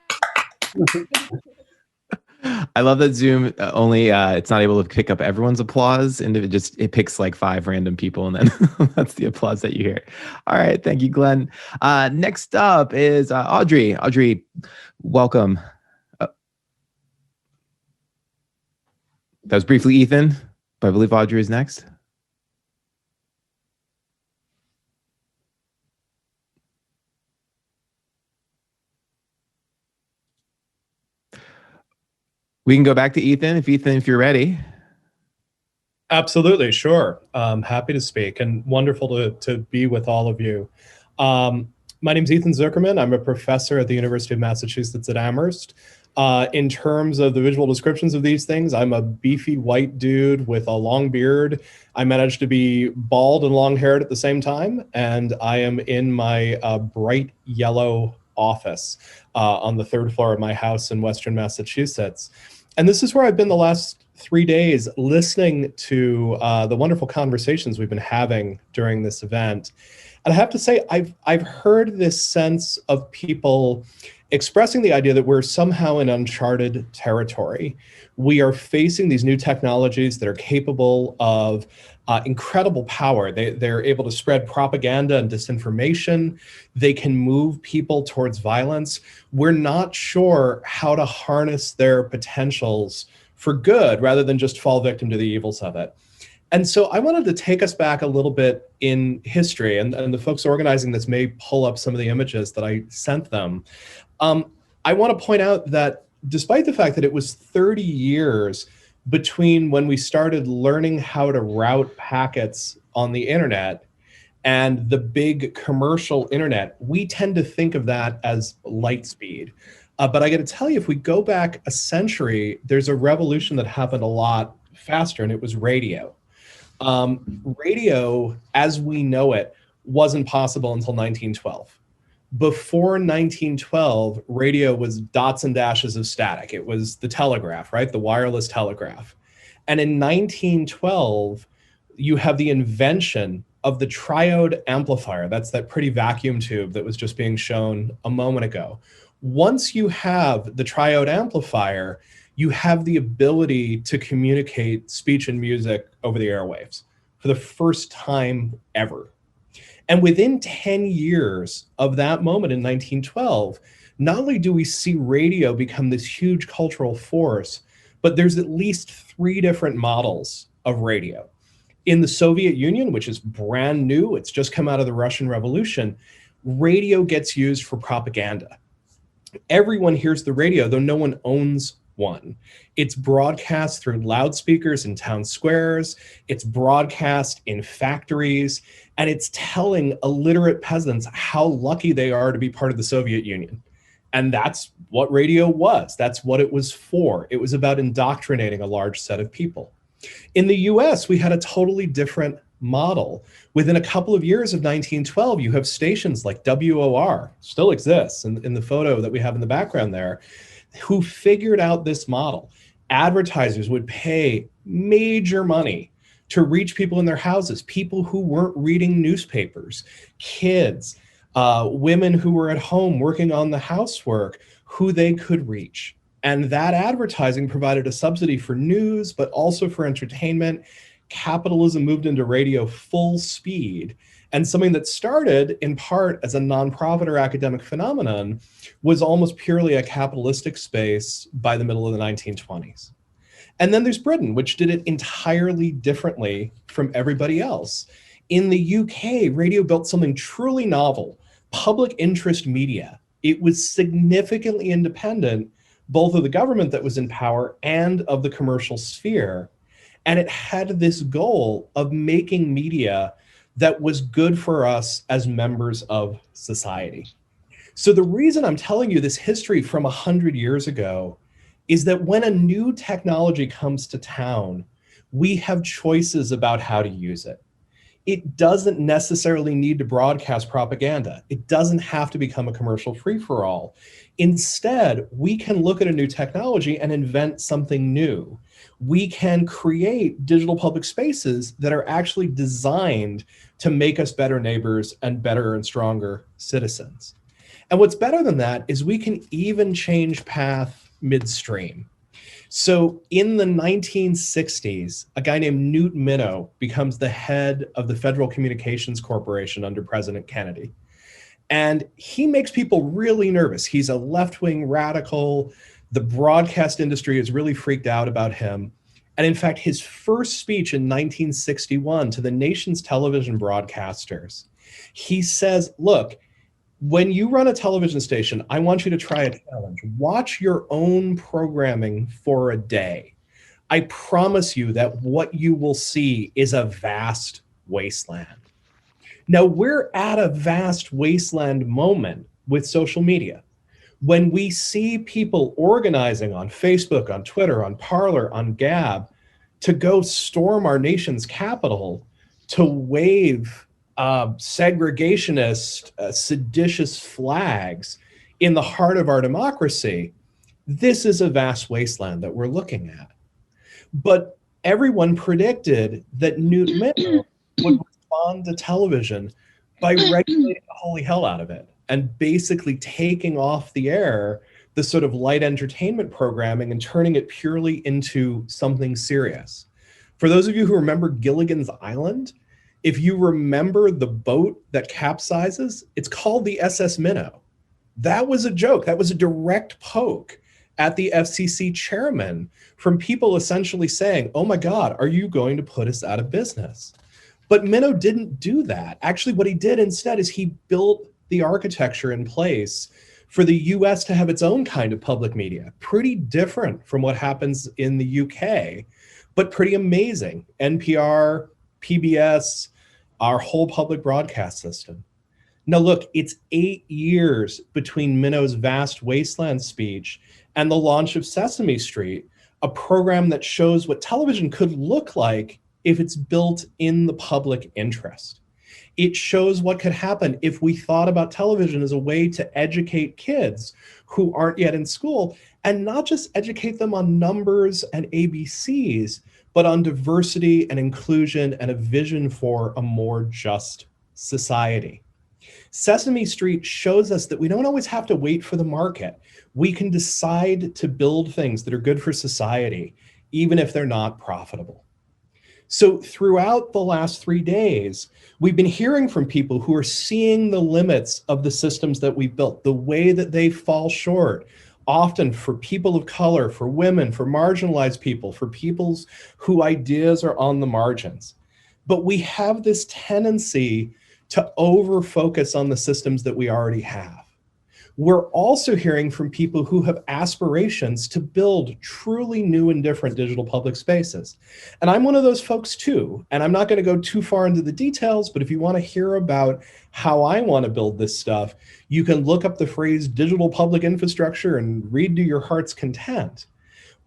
I love that Zoom only it's not able to pick up everyone's applause, and it picks like 5 random people, and then that's the applause that you hear. All right, thank you, Glen. Next up is Audrey. Audrey, welcome. That was briefly Ethan, but I believe Audrey is next. We can go back to Ethan, if you're ready. Absolutely, sure. Happy to speak, and wonderful to be with all of you. My name is Ethan Zuckerman. I'm a professor at the University of Massachusetts at Amherst. In terms of the visual descriptions of these things, I'm a beefy white dude with a long beard. I managed to be bald and long-haired at the same time, and I am in my bright yellow office on the 3rd floor of my house in Western Massachusetts. And this is where I've been the last 3 days listening to the wonderful conversations we've been having during this event. And I have to say, I've heard this sense of people expressing the idea that we're somehow in uncharted territory. We are facing these new technologies that are capable of incredible power. They're able to spread propaganda and disinformation. They can move people towards violence. We're not sure how to harness their potentials for good rather than just fall victim to the evils of it. And so I wanted to take us back a little bit in history, and the folks organizing this may pull up some of the images that I sent them. I want to point out that despite the fact that it was 30 years between when we started learning how to route packets on the internet and the big commercial internet, we tend to think of that as light speed. But I got to tell you, if we go back a century, there's a revolution that happened a lot faster, and it was radio. Radio, as we know it, wasn't possible until 1912. Before 1912, radio was dots and dashes of static. It was the telegraph, right? The wireless telegraph. And in 1912, you have the invention of the Triode Amplifier. That's that pretty vacuum tube that was just being shown a moment ago. Once you have the Triode Amplifier, you have the ability to communicate speech and music over the airwaves for the first time ever. And within 10 years of that moment in 1912, not only do we see radio become this huge cultural force, but there's at least 3 different models of radio. In the Soviet Union, which is brand new, it's just come out of the Russian Revolution, radio gets used for propaganda. Everyone hears the radio, though no one owns one. It's broadcast through loudspeakers in town squares, it's broadcast in factories, and it's telling illiterate peasants how lucky they are to be part of the Soviet Union. And that's what radio was. That's what it was for. It was about indoctrinating a large set of people. In the US, we had a totally different model. Within a couple of years of 1912, you have stations like WOR, still exists in the photo that we have in the background there, who figured out this model. Advertisers would pay major money to reach people in their houses, people who weren't reading newspapers, kids, women who were at home working on the housework, who they could reach. And that advertising provided a subsidy for news, but also for entertainment. Capitalism moved into radio full speed. And something that started in part as a nonprofit or academic phenomenon was almost purely a capitalistic space by the middle of the 1920s. And then there's Britain, which did it entirely differently from everybody else. In the UK, radio built something truly novel, public interest media. It was significantly independent, both of the government that was in power and of the commercial sphere. And it had this goal of making media that was good for us as members of society. So the reason I'm telling you this history from 100 years ago is that when a new technology comes to town, we have choices about how to use it. It doesn't necessarily need to broadcast propaganda. It doesn't have to become a commercial free-for-all. Instead, we can look at a new technology and invent something new. We can create digital public spaces that are actually designed to make us better neighbors and better and stronger citizens. And what's better than that is we can even change path midstream. So in the 1960s, a guy named Newt Minow becomes the head of the Federal Communications Corporation under President Kennedy. And he makes people really nervous. He's a left-wing radical. The broadcast industry is really freaked out about him. And in fact, his first speech in 1961 to the nation's television broadcasters, he says, look, when you run a television station, I want you to try a challenge. Watch your own programming for a day. I promise you that what you will see is a vast wasteland. Now, we're at a vast wasteland moment with social media. When we see people organizing on Facebook, on Twitter, on Parler, on Gab, to go storm our nation's capital, to wave segregationist, seditious flags in the heart of our democracy, this is a vast wasteland that we're looking at. But everyone predicted that Newt Minow would respond to television by regulating the holy hell out of it and basically taking off the air the sort of light entertainment programming and turning it purely into something serious. For those of you who remember Gilligan's Island, if you remember the boat that capsizes, it's called the SS Minnow. That was a joke. That was a direct poke at the FCC chairman from people essentially saying, oh my God, are you going to put us out of business? But Minow didn't do that. Actually, what he did instead is he built the architecture in place for the US to have its own kind of public media, pretty different from what happens in the UK, but pretty amazing. NPR, PBS, our whole public broadcast system. Now look, it's 8 years between Minow's vast wasteland speech and the launch of Sesame Street, a program that shows what television could look like if it's built in the public interest. It shows what could happen if we thought about television as a way to educate kids who aren't yet in school, and not just educate them on numbers and ABCs, but on diversity and inclusion and a vision for a more just society. Sesame Street shows us that we don't always have to wait for the market. We can decide to build things that are good for society, even if they're not profitable. So throughout the last 3 days, we've been hearing from people who are seeing the limits of the systems that we built, the way that they fall short, often for people of color, for women, for marginalized people, for peoples whose ideas are on the margins. But we have this tendency to over-focus on the systems that we already have. We're also hearing from people who have aspirations to build truly new and different digital public spaces. And I'm one of those folks too. And I'm not going to go too far into the details, but if you want to hear about how I want to build this stuff, you can look up the phrase digital public infrastructure and read to your heart's content.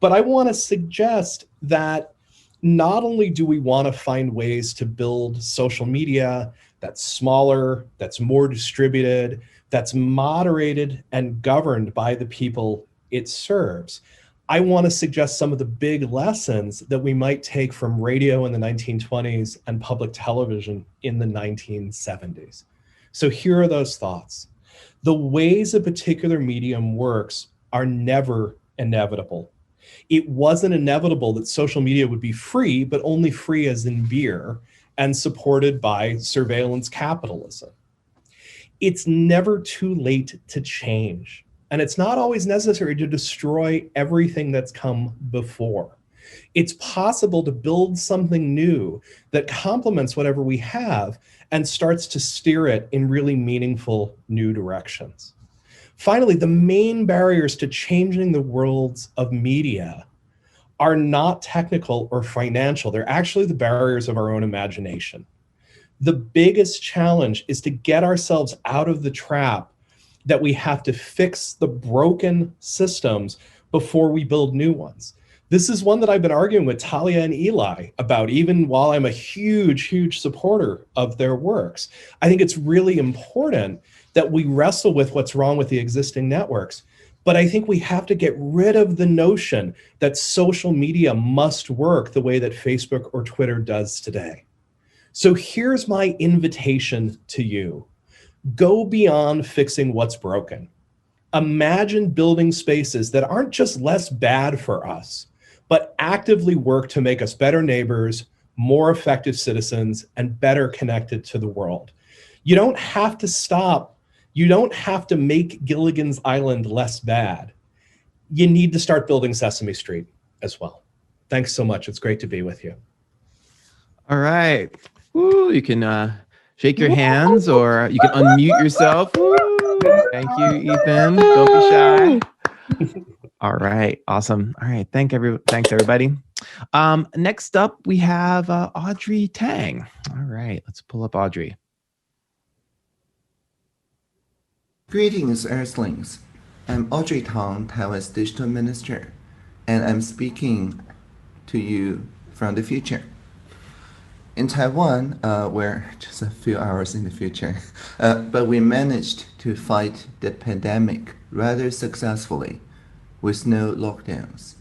But I want to suggest that not only do we want to find ways to build social media that's smaller, that's more distributed, that's moderated and governed by the people it serves. I want to suggest some of the big lessons that we might take from radio in the 1920s and public television in the 1970s. So here are those thoughts. The ways a particular medium works are never inevitable. It wasn't inevitable that social media would be free, but only free as in beer and supported by surveillance capitalism. It's never too late to change. And it's not always necessary to destroy everything that's come before. It's possible to build something new that complements whatever we have and starts to steer it in really meaningful new directions. Finally, the main barriers to changing the worlds of media are not technical or financial. They're actually the barriers of our own imagination. The biggest challenge is to get ourselves out of the trap that we have to fix the broken systems before we build new ones. This is one that I've been arguing with Talia and Eli about, even while I'm a huge, huge supporter of their works. I think it's really important that we wrestle with what's wrong with the existing networks. But I think we have to get rid of the notion that social media must work the way that Facebook or Twitter does today. So here's my invitation to you. Go beyond fixing what's broken. Imagine building spaces that aren't just less bad for us, but actively work to make us better neighbors, more effective citizens, and better connected to the world. You don't have to stop. You don't have to make Gilligan's Island less bad. You need to start building Sesame Street as well. Thanks so much. It's great to be with you. All right. Woo, you can shake your hands or you can unmute yourself. Woo. Thank you, Ethan. Don't be shy. All right. Awesome. All right. Thanks, everybody. Next up, we have Audrey Tang. All right. Let's pull up Audrey. Greetings, Earthlings. I'm Audrey Tang, Taiwan's digital minister, and I'm speaking to you from the future. In Taiwan, we're just a few hours in the future, but we managed to fight the pandemic rather successfully with no lockdowns,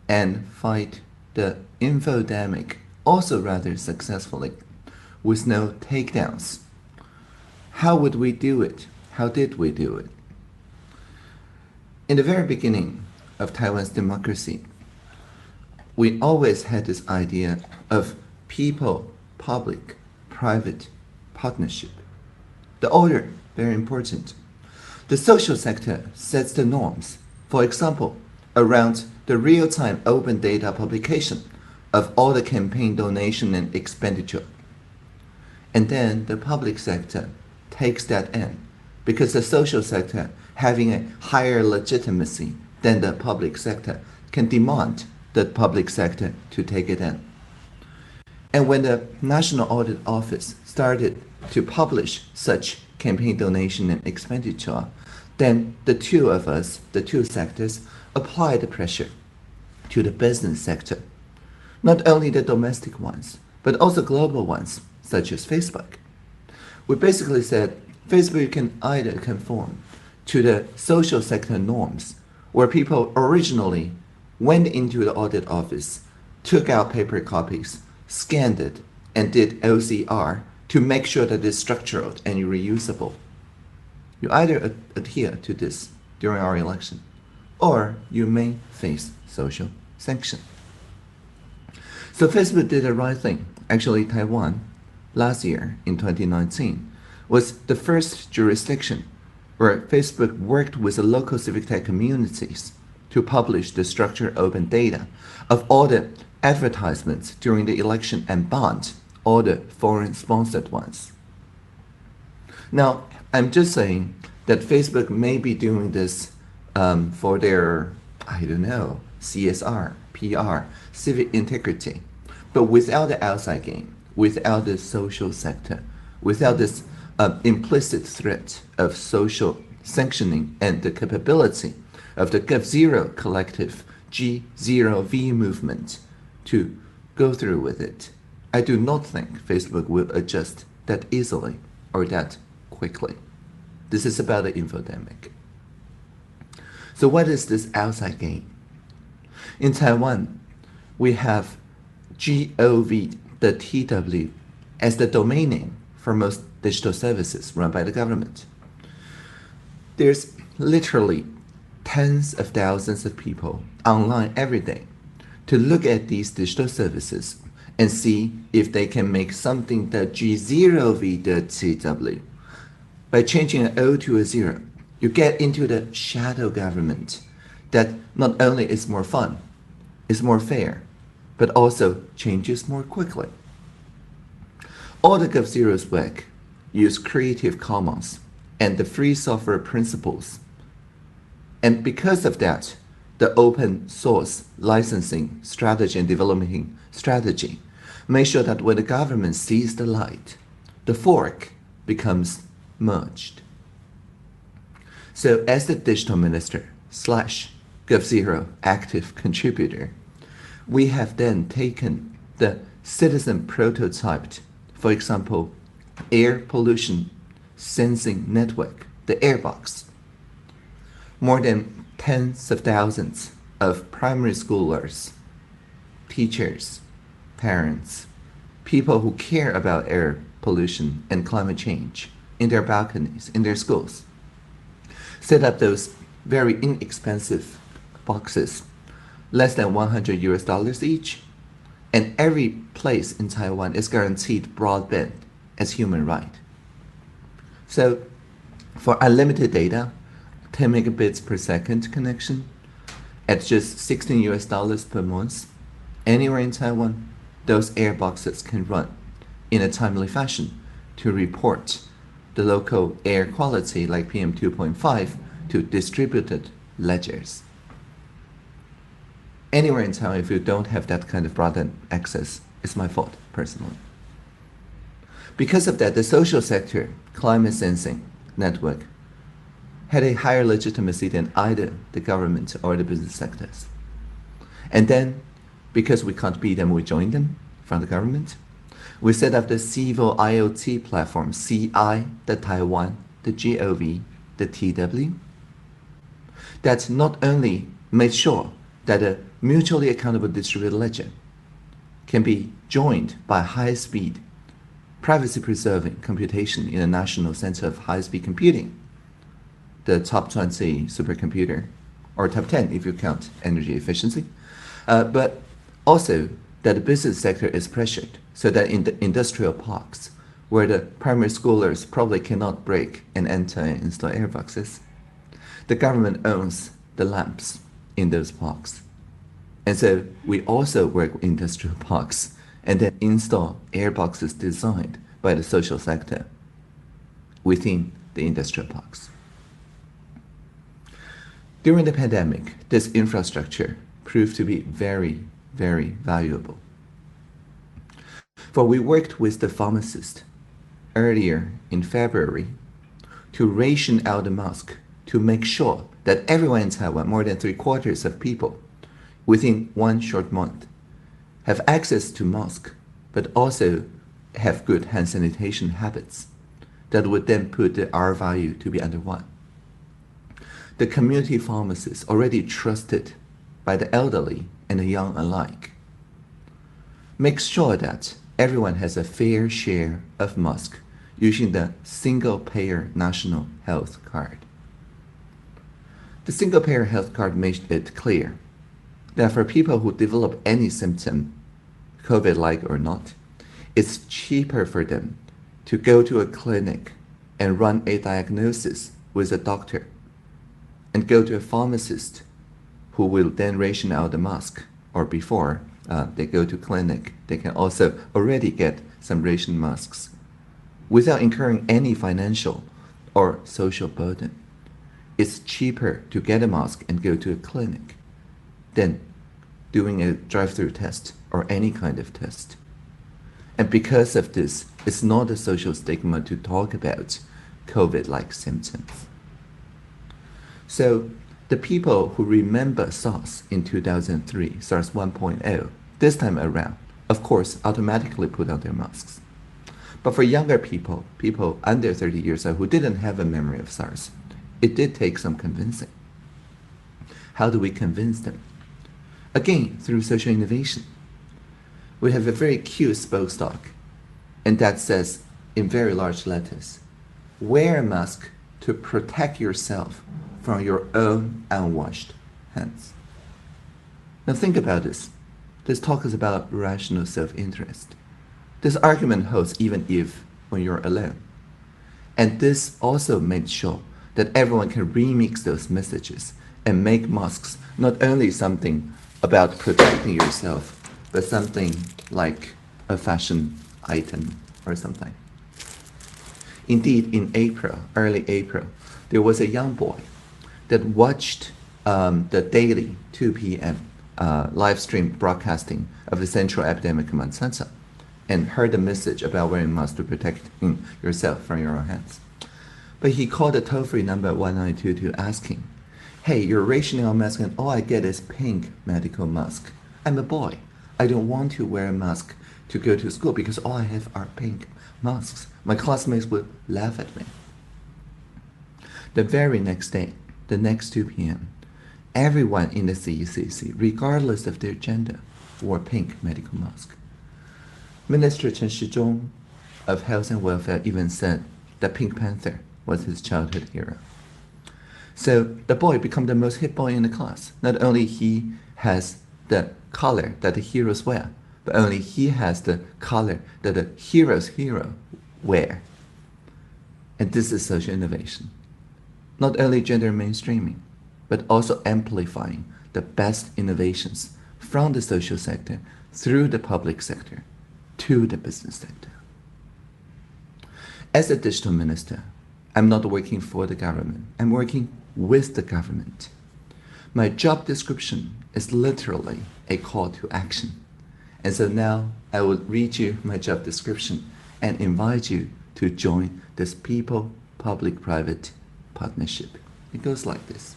and fight the infodemic also rather successfully with no takedowns. How would we do it? How did we do it? In the very beginning of Taiwan's democracy, we always had this idea of people, public, private partnership. The order, very important. The social sector sets the norms. For example, around the real-time open data publication of all the campaign donation and expenditure. And then the public sector takes that in, because the social sector, having a higher legitimacy than the public sector, can demand the public sector to take it in. And when the National Audit Office started to publish such campaign donation and expenditure, then the two of us, the two sectors, apply the pressure to the business sector. Not only the domestic ones, but also global ones, such as Facebook. We basically said Facebook can either conform to the social sector norms, where people originally went into the audit office, took out paper copies, scanned it, and did OCR to make sure that it's structured and reusable. You either adhere to this during our election, or you may face social sanction. So Facebook did the right thing. Actually, Taiwan, last year in 2019, was the first jurisdiction where Facebook worked with the local civic tech communities to publish the structured open data of all the advertisements during the election and banned all the foreign-sponsored ones. Now, I'm just saying that Facebook may be doing this for their, I don't know, CSR, PR, civic integrity, but without the outside game, without the social sector, without this implicit threat of social sanctioning and the capability of the GovZero collective G0V movement to go through with it, I do not think Facebook will adjust that easily or that quickly. This is about the infodemic. So what is this outside game? In Taiwan, we have GOV, the TW, as the domain name for most digital services run by the government. There's literally tens of thousands of people online every day to look at these digital services and see if they can make something that G0V.TW. By changing an O to a 0, you get into the shadow government that not only is more fun, is more fair, but also changes more quickly. All the GovZero's work use Creative Commons and the free software principles. And because of that, the open source licensing strategy and development strategy make sure that when the government sees the light, the fork becomes merged. So as the digital minister / GovZero active contributor, we have then taken the citizen prototyped, for example, air pollution sensing network, the airbox. More than tens of thousands of primary schoolers, teachers, parents, people who care about air pollution and climate change in their balconies, in their schools, set up those very inexpensive boxes, less than $100 each, and every place in Taiwan is guaranteed broadband as human right. So for unlimited data, 10 megabits per second connection at just $16 per month, anywhere in Taiwan, those air boxes can run in a timely fashion to report the local air quality like PM 2.5 to distributed ledgers. Anywhere in Taiwan, if you don't have that kind of broadband access, it's my fault, personally. Because of that, the social sector climate sensing network had a higher legitimacy than either the government or the business sectors. And then, because we can't beat them, we joined them from the government. We set up the civil IoT platform, CI, the Taiwan, the GOV, the TW, that not only made sure that a mutually accountable distributed ledger can be joined by high-speed, privacy-preserving computation in the National Center of High-Speed Computing, the top 20 supercomputer, or top 10 if you count energy efficiency, but also that the business sector is pressured so that in the industrial parks, where the primary schoolers probably cannot break and enter and install airboxes, the government owns the lamps in those parks. And so we also work with industrial parks and then install airboxes designed by the social sector within the industrial parks. During the pandemic, this infrastructure proved to be very, very valuable. For we worked with the pharmacist earlier in February to ration out the mask to make sure that everyone in Taiwan, more than 3/4 of people, within one short month, have access to mask, but also have good hand sanitation habits that would then put the R value to be under 1. The community pharmacists already trusted by the elderly and the young alike. Make sure that everyone has a fair share of mask using the single-payer national health card. The single-payer health card made it clear that for people who develop any symptom, COVID-like or not, it's cheaper for them to go to a clinic and run a diagnosis with a doctor and go to a pharmacist who will then ration out the mask, or before they go to clinic, they can also already get some ration masks without incurring any financial or social burden. It's cheaper to get a mask and go to a clinic than doing a drive-through test or any kind of test. And because of this, it's not a social stigma to talk about COVID-like symptoms. So the people who remember SARS in 2003, SARS 1.0, this time around, of course, automatically put on their masks. But for younger people, people under 30 years old who didn't have a memory of SARS, it did take some convincing. How do we convince them? Again, through social innovation. We have a very cute spokestock, and that says in very large letters, wear a mask to protect yourself from your own unwashed hands. Now think about this. This talk is about rational self-interest. This argument holds even if when you're alone. And this also made sure that everyone can remix those messages and make masks not only something about protecting yourself, but something like a fashion item or something. Indeed, in April, early April, there was a young boy that watched the daily 2 p.m. Live stream broadcasting of the Central Epidemic Command Center and heard a message about wearing masks to protect yourself from your own hands. But he called the toll-free number 1922 asking, hey, you're rationing on mask and all I get is pink medical mask. I'm a boy. I don't want to wear a mask to go to school because all I have are pink masks. My classmates would laugh at me. The very next day, the next 2 p.m., everyone in the CECC, regardless of their gender, wore pink medical mask. Minister Chen Shizhong of Health and Welfare even said that Pink Panther was his childhood hero. So the boy became the most hip boy in the class. Not only he has the color that the heroes wear, but only he has the color that the hero's hero wear. And this is social innovation. Not only gender mainstreaming, but also amplifying the best innovations from the social sector through the public sector to the business sector. As a digital minister, I'm not working for the government. I'm working with the government. My job description is literally a call to action. And so now I will read you my job description and invite you to join this people-public-private partnership. It goes like this.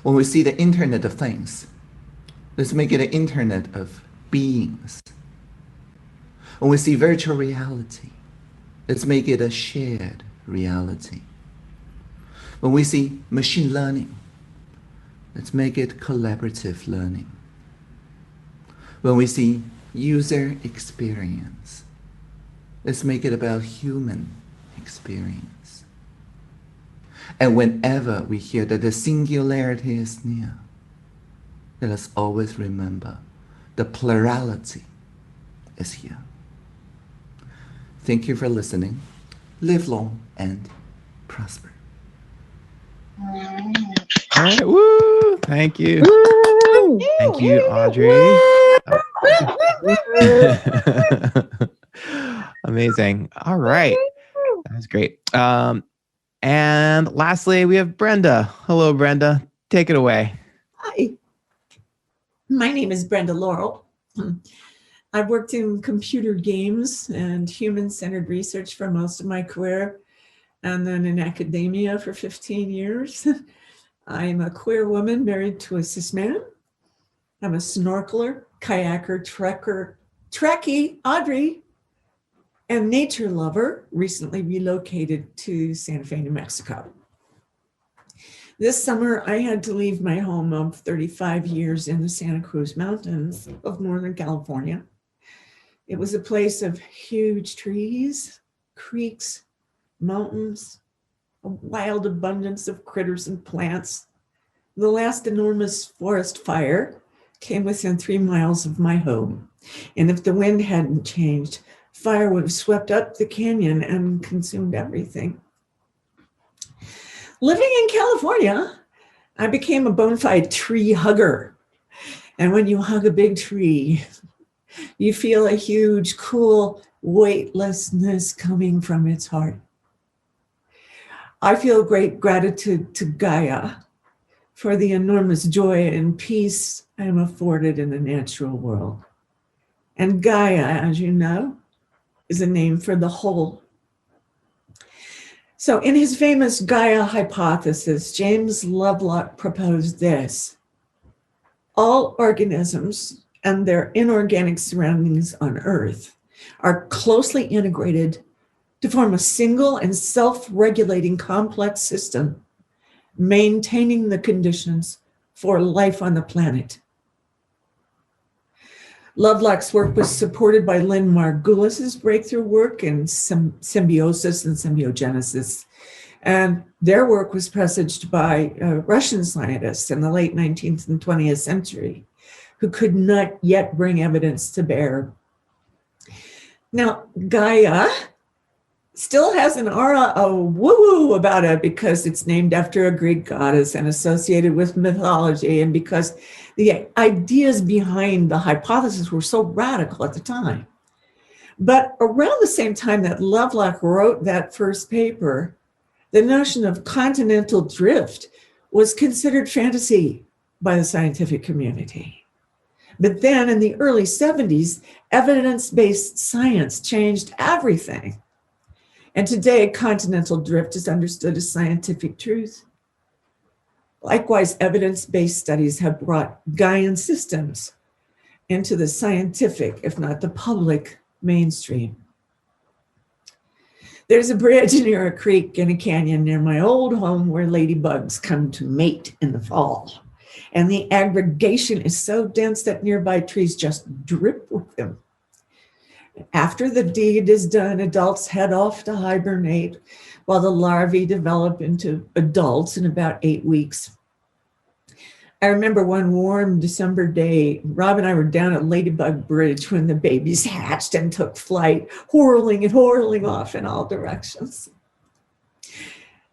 When we see the Internet of Things, let's make it an Internet of beings. When we see virtual reality, let's make it a shared reality. When we see machine learning, let's make it collaborative learning. When we see user experience, let's make it about human experience. And whenever we hear that the singularity is near, let us always remember the plurality is here. Thank you for listening. Live long and prosper. All right. Woo! Thank you. Woo! Thank you, Audrey. Amazing. All right. That was great. And lastly, we have Brenda. Hello, Brenda. Take it away. Hi. My name is Brenda Laurel. I've worked in computer games and human-centered research for most of my career, and then in academia for 15 years. I'm a queer woman married to a cis man. I'm a snorkeler, kayaker, trekker, Trekkie, Audrey. and nature lover, recently relocated to Santa Fe, New Mexico. This summer, I had to leave my home of 35 years in the Santa Cruz Mountains of Northern California. It was a place of huge trees, creeks, mountains, a wild abundance of critters and plants. The last enormous forest fire came within 3 miles of my home. And if the wind hadn't changed, fire would have swept up the canyon and consumed everything. Living in California, I became a bona fide tree hugger. And when you hug a big tree, you feel a huge, cool weightlessness coming from its heart. I feel great gratitude to Gaia for the enormous joy and peace I am afforded in the natural world. And Gaia, as you know, is a name for the whole. So in his famous Gaia hypothesis, James Lovelock proposed this: all organisms and their inorganic surroundings on Earth are closely integrated to form a single and self-regulating complex system, maintaining the conditions for life on the planet. Lovelock's work was supported by Lynn Margulis's breakthrough work in symbiosis and symbiogenesis. And their work was presaged by Russian scientists in the late 19th and 20th century who could not yet bring evidence to bear. Now, Gaia still has an aura of woo-woo about it because it's named after a Greek goddess and associated with mythology, and because the ideas behind the hypothesis were so radical at the time. But around the same time that Lovelock wrote that first paper, the notion of continental drift was considered fantasy by the scientific community. But then in the early 70s, evidence-based science changed everything. And today, continental drift is understood as scientific truth. Likewise, evidence-based studies have brought Gaian systems into the scientific, if not the public, mainstream. There's a bridge near a creek in a canyon near my old home where ladybugs come to mate in the fall. And the aggregation is so dense that nearby trees just drip with them. After the deed is done, adults head off to hibernate while the larvae develop into adults in about 8 weeks. I remember one warm December day, Rob and I were down at Ladybug Bridge when the babies hatched and took flight, whirling and whirling off in all directions.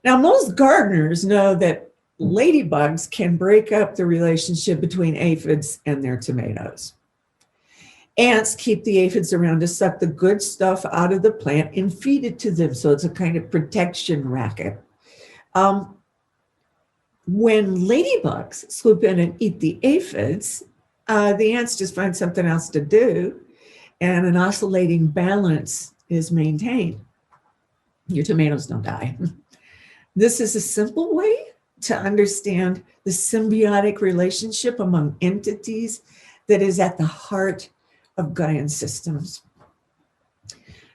Now, most gardeners know that ladybugs can break up the relationship between aphids and their tomatoes. Ants keep the aphids around to suck the good stuff out of the plant and feed it to them. So it's a kind of protection racket. When ladybugs swoop in and eat the aphids, the ants just find something else to do, and an oscillating balance is maintained. Your tomatoes don't die. This is a simple way to understand the symbiotic relationship among entities that is at the heart of Gaian systems.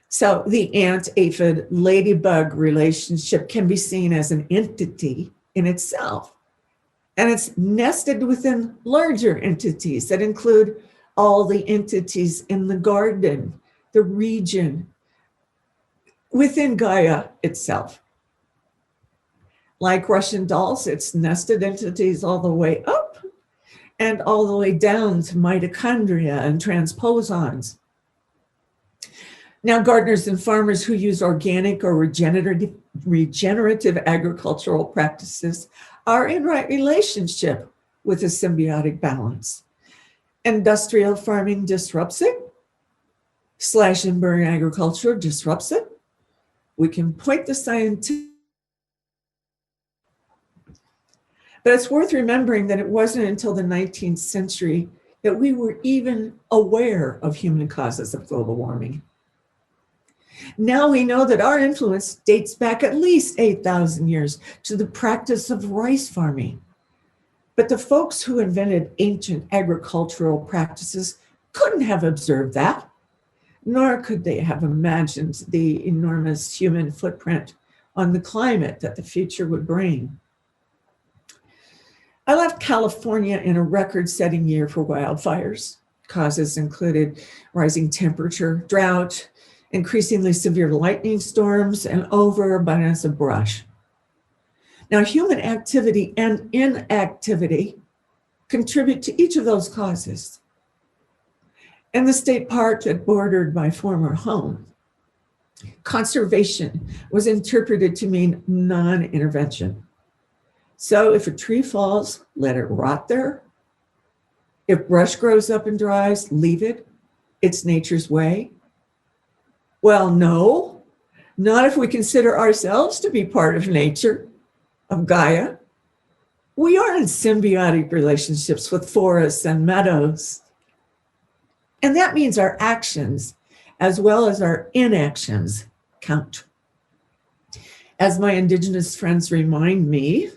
So the ant-aphid ladybug relationship can be seen as an entity in itself. And it's nested within larger entities that include all the entities in the garden, the region, within Gaia itself. Like Russian dolls, it's nested entities all the way up and all the way down to mitochondria and transposons. Now, gardeners and farmers who use organic or regenerative agricultural practices are in right relationship with a symbiotic balance. Industrial farming disrupts it. Slash and burn agriculture disrupts it. We can point the scientific. But it's worth remembering that it wasn't until the 19th century that we were even aware of human causes of global warming. Now we know that our influence dates back at least 8,000 years to the practice of rice farming. But the folks who invented ancient agricultural practices couldn't have observed that. nor could they have imagined the enormous human footprint on the climate that the future would bring. I left California in a record-setting year for wildfires. Causes included rising temperature, drought, increasingly severe lightning storms, and overabundance of brush. Now, human activity and inactivity contribute to each of those causes. In the state park that bordered my former home, conservation was interpreted to mean non-intervention. So if a tree falls, let it rot there. If brush grows up and dries, leave it. It's nature's way. Well, no, not if we consider ourselves to be part of nature, of Gaia. We are in symbiotic relationships with forests and meadows. And that means our actions, as well as our inactions, count. As my Indigenous friends remind me,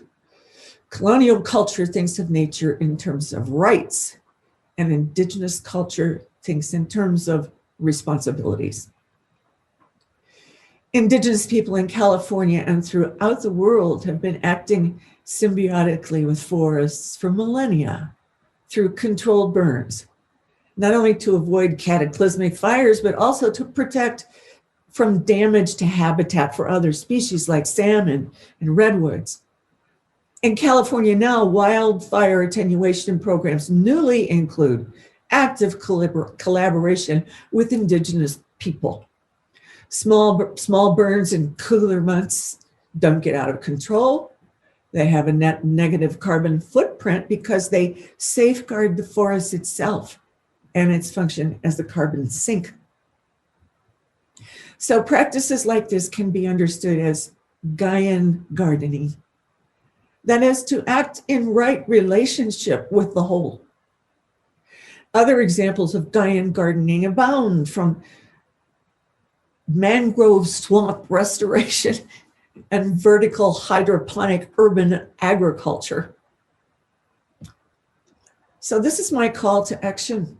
colonial culture thinks of nature in terms of rights, and Indigenous culture thinks in terms of responsibilities. Indigenous people in California and throughout the world have been acting symbiotically with forests for millennia through controlled burns, not only to avoid cataclysmic fires, but also to protect from damage to habitat for other species like salmon and redwoods. In California now, wildfire attenuation programs newly include active collaboration with Indigenous people. Small burns in cooler months don't get out of control. They have a net negative carbon footprint because they safeguard the forest itself and its function as the carbon sink. So practices like this can be understood as Gaian gardening. That is to act in right relationship with the whole. Other examples of Gaian gardening abound, from mangrove swamp restoration and vertical hydroponic urban agriculture. So this is my call to action.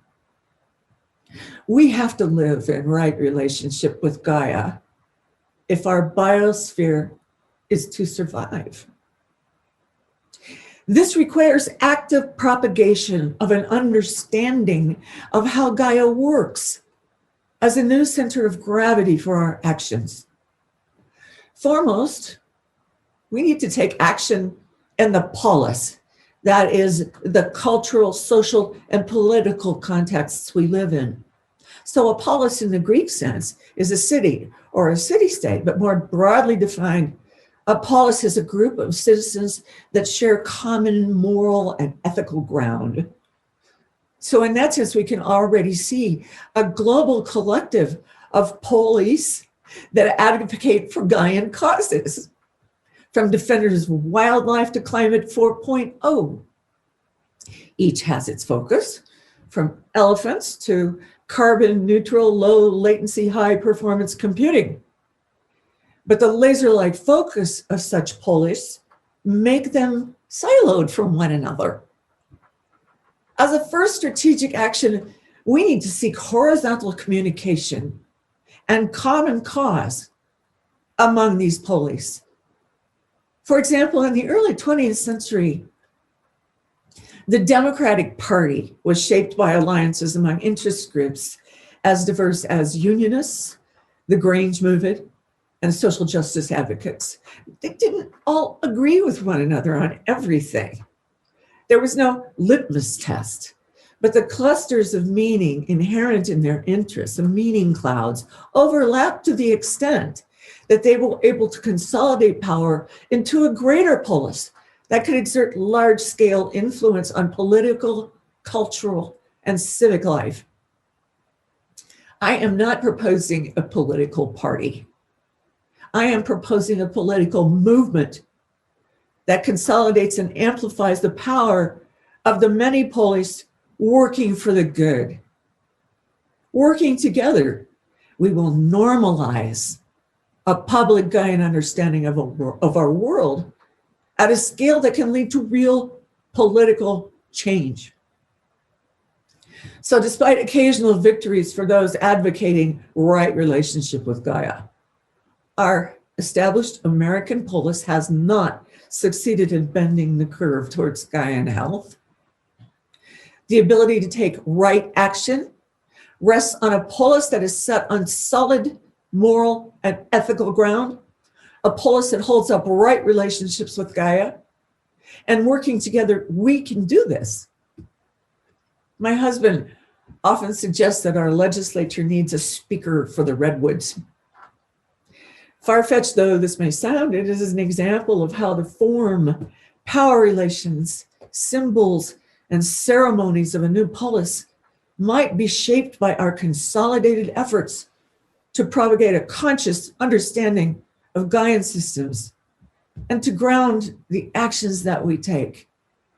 We have to live in right relationship with Gaia if our biosphere is to survive. This requires active propagation of an understanding of how Gaia works as a new center of gravity for our actions. Foremost, we need to take action in the polis, that is the cultural, social, and political contexts we live in. So a polis in the Greek sense is a city or a city-state, but more broadly defined, a polis is a group of citizens that share common moral and ethical ground. So in that sense, we can already see a global collective of polis that advocate for Gaian causes, from defenders of wildlife to climate 4.0. Each has its focus, from elephants to carbon neutral, low latency, high performance computing. But the laser-like focus of such polis make them siloed from one another. As a first strategic action, we need to seek horizontal communication and common cause among these polis. For example, in the early 20th century, the Democratic Party was shaped by alliances among interest groups as diverse as unionists, the Grange movement, and social justice advocates. They didn't all agree with one another on everything. There was no litmus test, but the clusters of meaning inherent in their interests, the meaning clouds, overlapped to the extent that they were able to consolidate power into a greater polis that could exert large-scale influence on political, cultural, and civic life. I am not proposing a political party. I am proposing a political movement that consolidates and amplifies the power of the many polis working for the good. Working together, we will normalize a public Gaian understanding of our world at a scale that can lead to real political change. So despite occasional victories for those advocating right relationship with Gaia, our established American polis has not succeeded in bending the curve towards Gaian health. The ability to take right action rests on a polis that is set on solid moral and ethical ground, a polis that holds up right relationships with Gaia, and working together, we can do this. My husband often suggests that our legislature needs a speaker for the redwoods. Far-fetched though this may sound, it is an example of how the form, power relations, symbols, and ceremonies of a new polis might be shaped by our consolidated efforts to propagate a conscious understanding of Gaian systems and to ground the actions that we take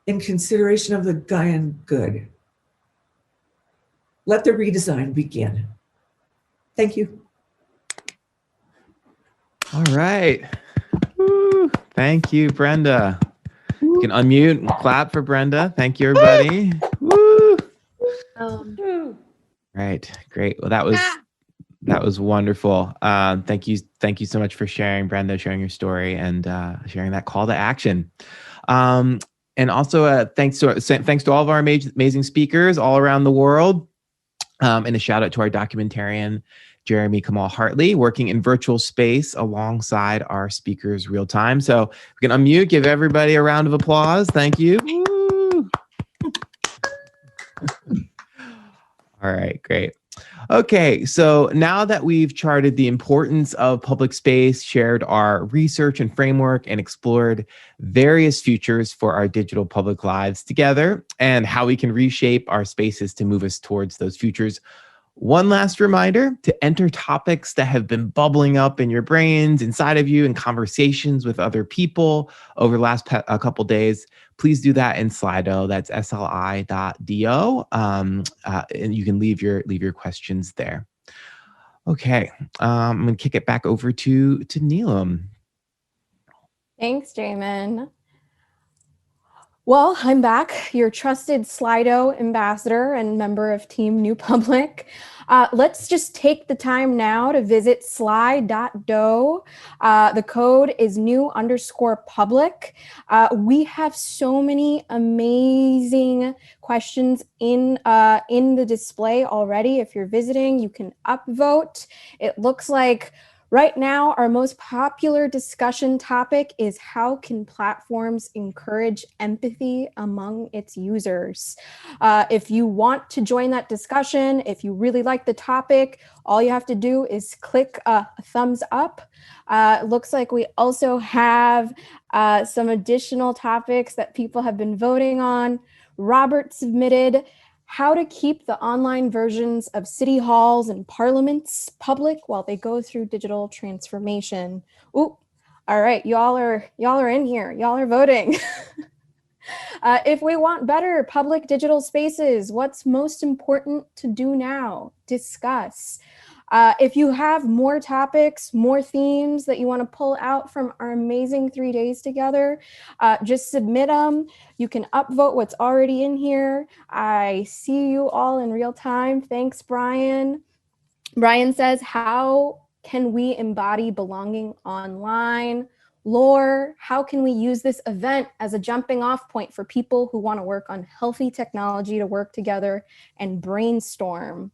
in consideration of the Gaian good. Let the redesign begin. Thank you. All right. Woo. Thank you, Brenda. You can unmute and clap for Brenda. Thank you, everybody. Woo. Right. Great. Well, that was wonderful. Thank you so much for sharing, Brenda, sharing your story and sharing that call to action. And also thanks to all of our amazing speakers all around the world. And a shout out to our documentarian, Jeremy Kamal Hartley, working in virtual space alongside our speakers real time. So we can unmute, give everybody a round of applause. Thank you. Woo. All right, great. Okay, so now that we've charted the importance of public space, shared our research and framework, and explored various futures for our digital public lives together and how we can reshape our spaces to move us towards those futures, one last reminder to enter topics that have been bubbling up in your brains, inside of you, in conversations with other people over the last couple days. Please do that in Slido. That's sli.do. And you can leave your questions there. Okay, I'm going to kick it back over to Neelam. Thanks, Jamin. Well, I'm back, your trusted Slido ambassador and member of Team New Public. Let's just take the time now to visit sli.do. The code is new_public. We have so many amazing questions in the display already. If you're visiting, you can upvote. It looks like right now, our most popular discussion topic is how can platforms encourage empathy among its users? If you want to join that discussion, if you really like the topic, all you have to do is click a thumbs up. It looks like we also have some additional topics that people have been voting on. Robert submitted how to keep the online versions of city halls and parliaments public while they go through digital transformation. Ooh, all right, y'all are in here. Y'all are voting. If we want better public digital spaces, what's most important to do now? Discuss. If you have more topics, more themes that you want to pull out from our amazing 3 days together, just submit them. You can upvote what's already in here. I see you all in real time. Thanks, Brian. Brian says, how can we embody belonging online? Lore, how can we use this event as a jumping off point for people who want to work on healthy technology to work together and brainstorm?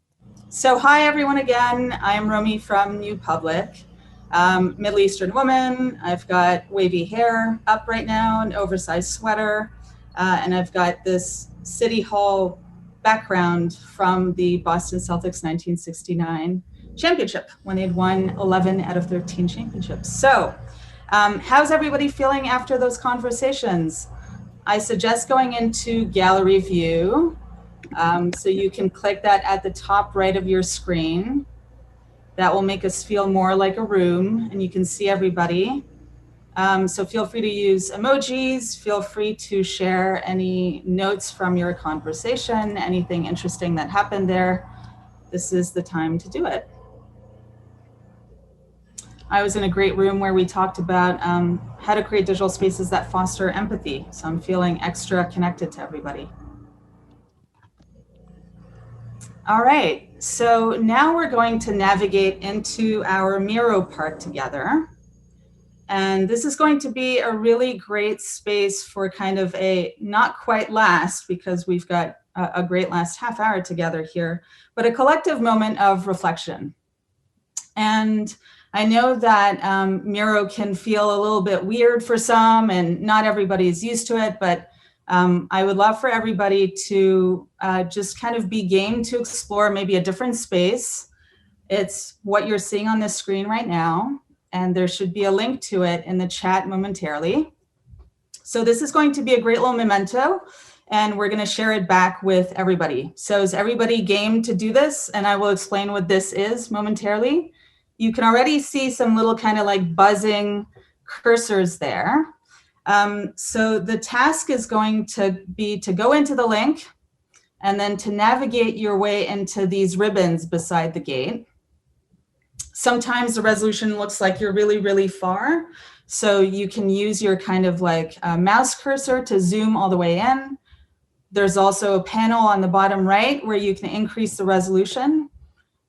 So hi everyone again, I'm Romy from New Public, Middle Eastern woman. I've got wavy hair up right now, an oversized sweater, and I've got this City Hall background from the Boston Celtics 1969 championship when they'd won 11 out of 13 championships. So how's everybody feeling after those conversations? I suggest going into gallery view. So you can click that at the top right of your screen. That will make us feel more like a room and you can see everybody. So feel free to use emojis, feel free to share any notes from your conversation, anything interesting that happened there. This is the time to do it. I was in a great room where we talked about how to create digital spaces that foster empathy. So I'm feeling extra connected to everybody. All right, so now we're going to navigate into our Miro part together. And this is going to be a really great space for kind of a not quite last, because we've got a great last half hour together here, but a collective moment of reflection. And I know that Miro can feel a little bit weird for some, and not everybody is used to it, but I would love for everybody to just kind of be game to explore maybe a different space. It's what you're seeing on this screen right now, and there should be a link to it in the chat momentarily. So this is going to be a great little memento, and we're going to share it back with everybody. So is everybody game to do this? And I will explain what this is momentarily. You can already see some little kind of like buzzing cursors there. So the task is going to be to go into the link and then to navigate your way into these ribbons beside the gate. Sometimes the resolution looks like you're really, really far. So you can use your kind of like mouse cursor to zoom all the way in. There's also a panel on the bottom right where you can increase the resolution.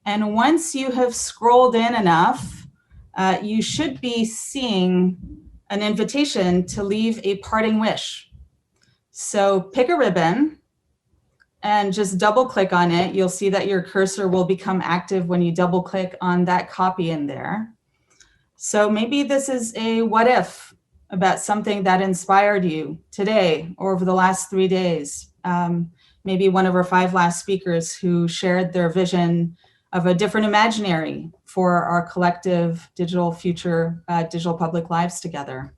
And once you have scrolled in enough, you should be seeing an invitation to leave a parting wish. So pick a ribbon and just double click on it. You'll see that your cursor will become active when you double click on that copy in there. So maybe this is a what if about something that inspired you today or over the last 3 days. Maybe one of our 5 last speakers who shared their vision of a different imaginary for our collective digital future, digital public lives together.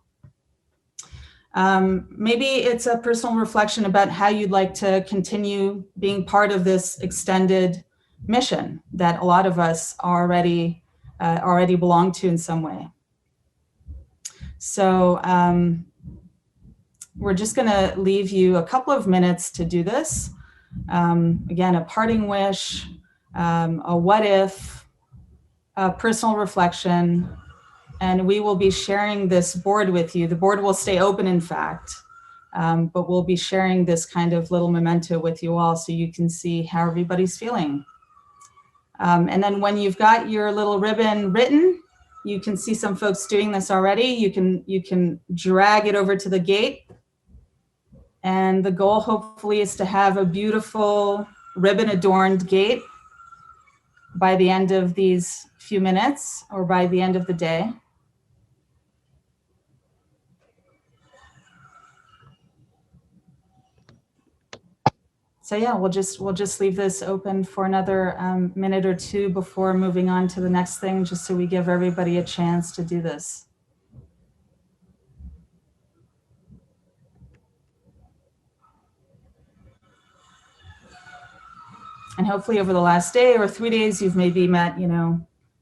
Maybe it's a personal reflection about how you'd like to continue being part of this extended mission that a lot of us already belong to in some way. So we're just going to leave you a couple of minutes to do this. Again, a parting wish, a what if, a personal reflection, and we will be sharing this board with you. The board will stay open, in fact, but we'll be sharing this kind of little memento with you all so you can see how everybody's feeling. And then when you've got your little ribbon written, you can see some folks doing this already. You can drag it over to the gate. And the goal hopefully is to have a beautiful ribbon adorned gate by the end of these few minutes or by the end of the day. So yeah, we'll just leave this open for another minute or two before moving on to the next thing, just so we give everybody a chance to do this. And hopefully over the last day or 3 days, you've maybe met,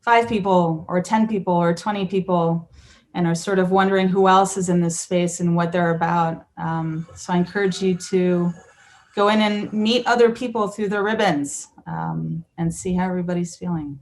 5 people or 10 people or 20 people and are sort of wondering who else is in this space and what they're about. So I encourage you to go in and meet other people through their ribbons and see how everybody's feeling.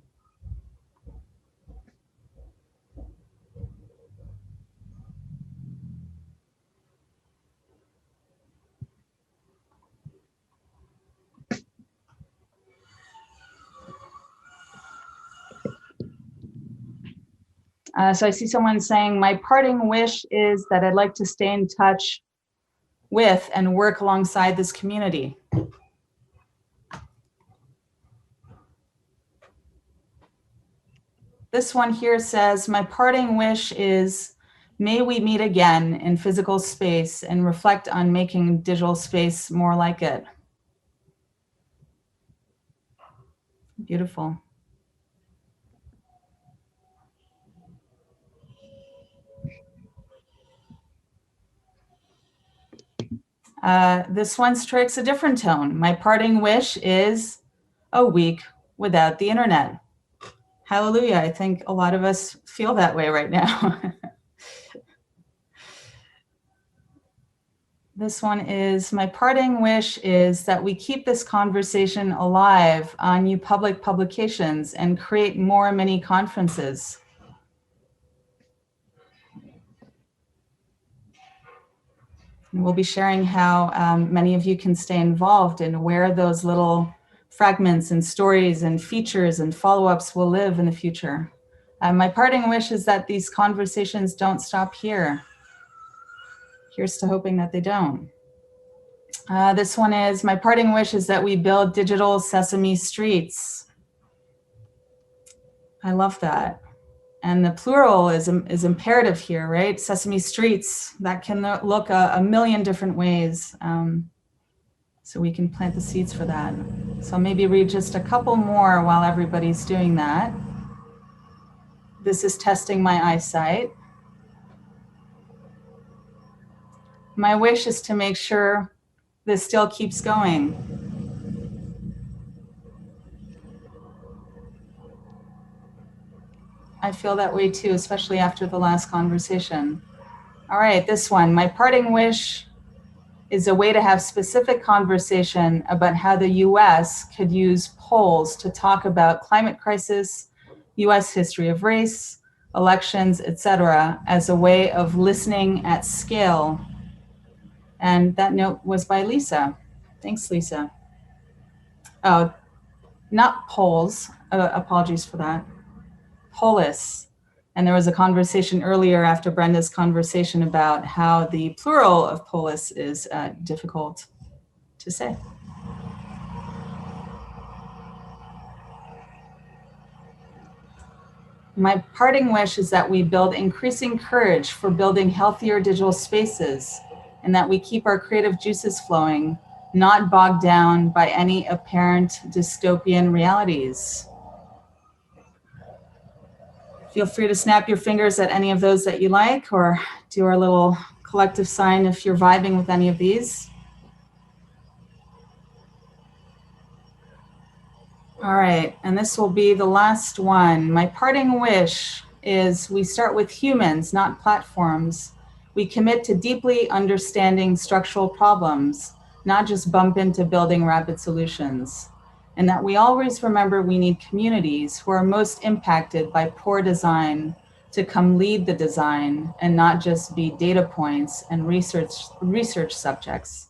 So I see someone saying, my parting wish is that I'd like to stay in touch with and work alongside this community. This one here says, my parting wish is, may we meet again in physical space and reflect on making digital space more like it. Beautiful. This one strikes a different tone. My parting wish is a week without the internet. Hallelujah. I think a lot of us feel that way right now. This one is, my parting wish is that we keep this conversation alive on UPublic publications and create more mini conferences. We'll be sharing how many of you can stay involved and where those little fragments and stories and features and follow-ups will live in the future. My parting wish is that these conversations don't stop here. Here's to hoping that they don't. This one is, my parting wish is that we build digital Sesame Streets. I love that. And the plural is imperative here, right? Sesame Streets, that can look a million different ways. So we can plant the seeds for that. So maybe read just a couple more while everybody's doing that. This is testing my eyesight. My wish is to make sure this still keeps going. I feel that way too, especially after the last conversation. All right, this one, my parting wish is a way to have specific conversation about how the US could use polls to talk about climate crisis, US history of race, elections, etc., as a way of listening at scale. And that note was by Lisa. Thanks, Lisa. Oh, not polls, apologies for that. Polis. And there was a conversation earlier after Brenda's conversation about how the plural of polis is difficult to say. My parting wish is that we build increasing courage for building healthier digital spaces, and that we keep our creative juices flowing, not bogged down by any apparent dystopian realities. Feel free to snap your fingers at any of those that you like, or do our little collective sign if you're vibing with any of these. All right, and this will be the last one. My parting wish is we start with humans, not platforms. We commit to deeply understanding structural problems, not just bump into building rapid solutions. And that we always remember we need communities who are most impacted by poor design to come lead the design and not just be data points and research subjects.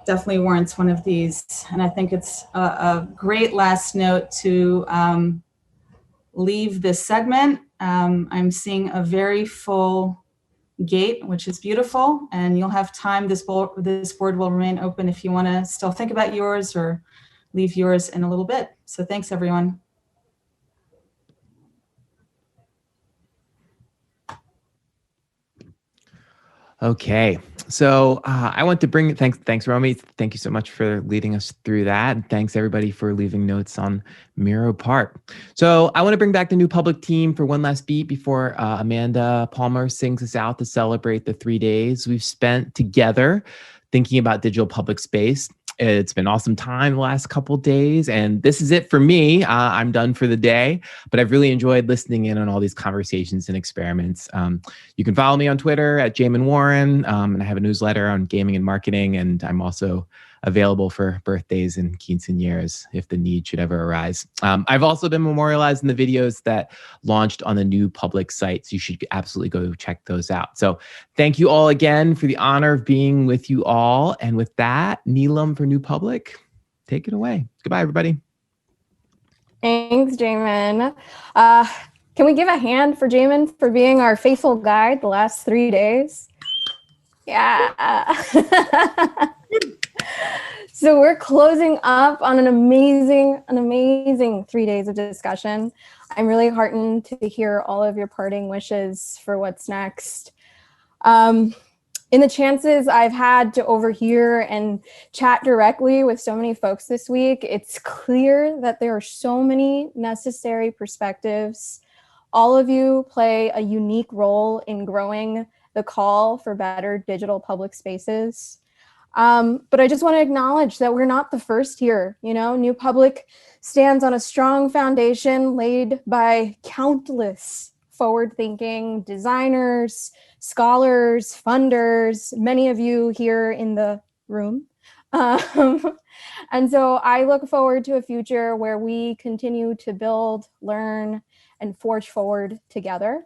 Definitely warrants one of these. And I think it's a great last note to leave this segment. I'm seeing a very full gate, which is beautiful, and you'll have time. This board will remain open if you want to still think about yours or leave yours in a little bit. So thanks, everyone. Okay, so I want to bring, thanks Romy. Thank you so much for leading us through that. And thanks everybody for leaving notes on Miro Park. So I want to bring back the New Public team for one last beat before Amanda Palmer sings us out to celebrate the 3 days we've spent together thinking about digital public space. It's been an awesome time the last couple of days, and this is it for me. I'm done for the day, but I've really enjoyed listening in on all these conversations and experiments. You can follow me on Twitter at Jamin Warren, and I have a newsletter on gaming and marketing, and I'm also available for birthdays and quinceañeras if the need should ever arise. I've also been memorialized in the videos that launched on the New Public site, so you should absolutely go check those out. So thank you all again for the honor of being with you all. And with that, Neelam for New Public, take it away. Goodbye, everybody. Thanks, Jamin. Can we give a hand for Jamin for being our faithful guide the last 3 days? Yeah. So we're closing up on an amazing 3 days of discussion. I'm really heartened to hear all of your parting wishes for what's next. In the chances I've had to overhear and chat directly with so many folks this week, it's clear that there are so many necessary perspectives. All of you play a unique role in growing the call for better digital public spaces. But I just want to acknowledge that we're not the first here. You know, New Public stands on a strong foundation laid by countless forward-thinking designers, scholars, funders, many of you here in the room. And so I look forward to a future where we continue to build, learn, and forge forward together.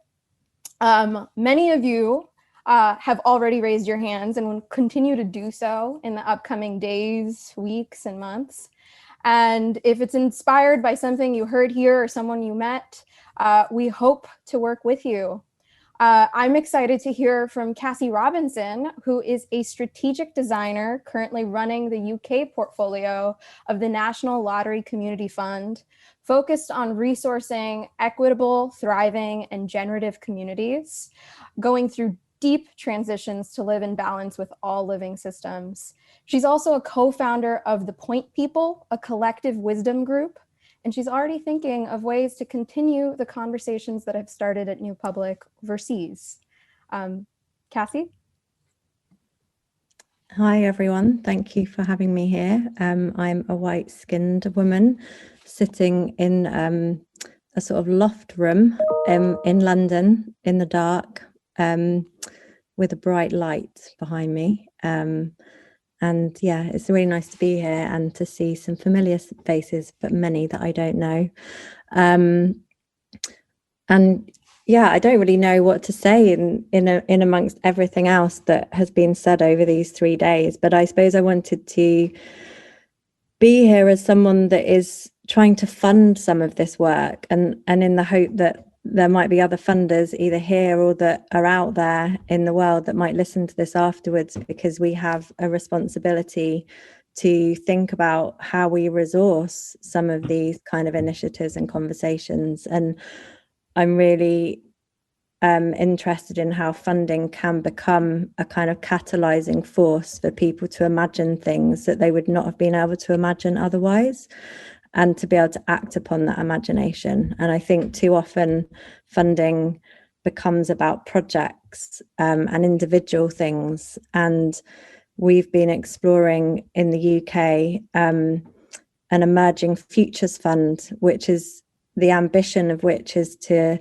Many of you have already raised your hands and will continue to do so in the upcoming days, weeks, and months. And if it's inspired by something you heard here or someone you met, we hope to work with you. I'm excited to hear from Cassie Robinson, who is a strategic designer currently running the UK portfolio of the National Lottery Community Fund, focused on resourcing equitable, thriving, and generative communities, going through deep transitions to live in balance with all living systems. She's also a co-founder of The Point People, a collective wisdom group, and she's already thinking of ways to continue the conversations that have started at New Public overseas. Cassie? Hi, everyone. Thank you for having me here. I'm a white-skinned woman sitting in a sort of loft room in London in the dark with a bright light behind me. And yeah, it's really nice to be here and to see some familiar faces, but many that I don't know. And yeah, I don't really know what to say in amongst everything else that has been said over these 3 days. But I suppose I wanted to be here as someone that is trying to fund some of this work, and in the hope that there might be other funders either here or that are out there in the world that might listen to this afterwards, because we have a responsibility to think about how we resource some of these kind of initiatives and conversations. And I'm really interested in how funding can become a kind of catalyzing force for people to imagine things that they would not have been able to imagine otherwise, and to be able to act upon that imagination. And I think too often funding becomes about projects and individual things. And we've been exploring in the UK an emerging futures fund, which is the ambition of which is to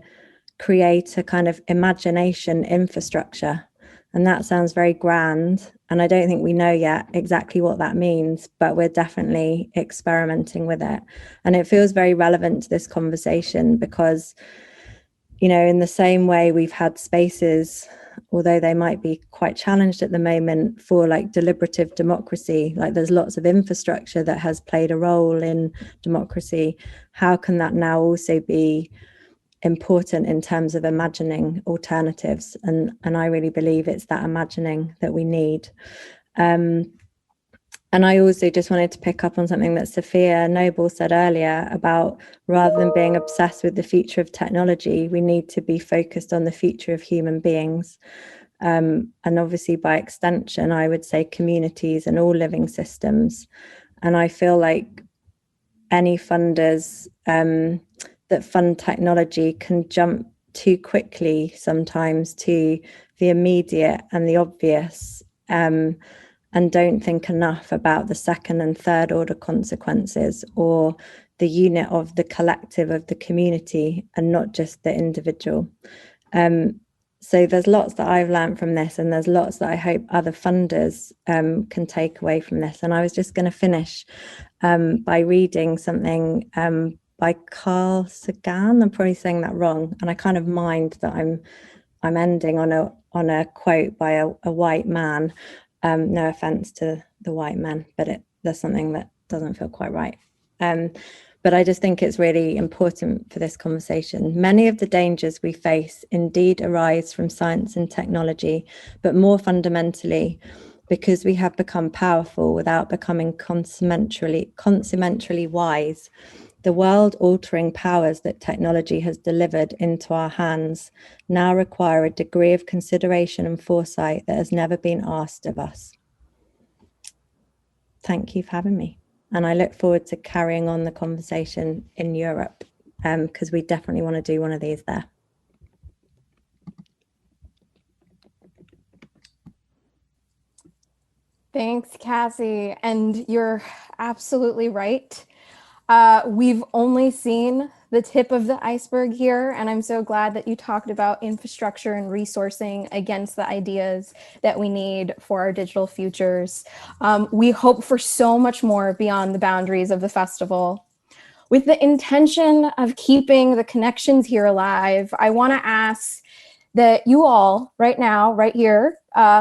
create a kind of imagination infrastructure. And that sounds very grand. And I don't think we know yet exactly what that means, but we're definitely experimenting with it. And it feels very relevant to this conversation because, you know, in the same way we've had spaces, although they might be quite challenged at the moment, for like deliberative democracy, like there's lots of infrastructure that has played a role in democracy. How can that now also be important in terms of imagining alternatives? And I really believe it's that imagining that we need. And I also just wanted to pick up on something that Safiya Noble said earlier about, rather than being obsessed with the future of technology, we need to be focused on the future of human beings. And obviously by extension, I would say communities and all living systems. And I feel like any funders that fund technology can jump too quickly sometimes to the immediate and the obvious, and don't think enough about the second and third order consequences, or the unit of the collective of the community and not just the individual. So there's lots that I've learned from this, and there's lots that I hope other funders can take away from this. And I was just going to finish by reading something by Carl Sagan. I'm probably saying that wrong, and I kind of mind that I'm ending on a quote by a white man. No offense to the white men, but there's something that doesn't feel quite right. But I just think it's really important for this conversation. Many of the dangers we face indeed arise from science and technology, but more fundamentally, because we have become powerful without becoming consummatorily wise. The world-altering powers that technology has delivered into our hands now require a degree of consideration and foresight that has never been asked of us. Thank you for having me. And I look forward to carrying on the conversation in Europe, because we definitely want to do one of these there. Thanks, Cassie. And you're absolutely right. We've only seen the tip of the iceberg here, and I'm so glad that you talked about infrastructure and resourcing against the ideas that we need for our digital futures. We hope for so much more beyond the boundaries of the festival. With the intention of keeping the connections here alive, I want to ask that you all right now, right here,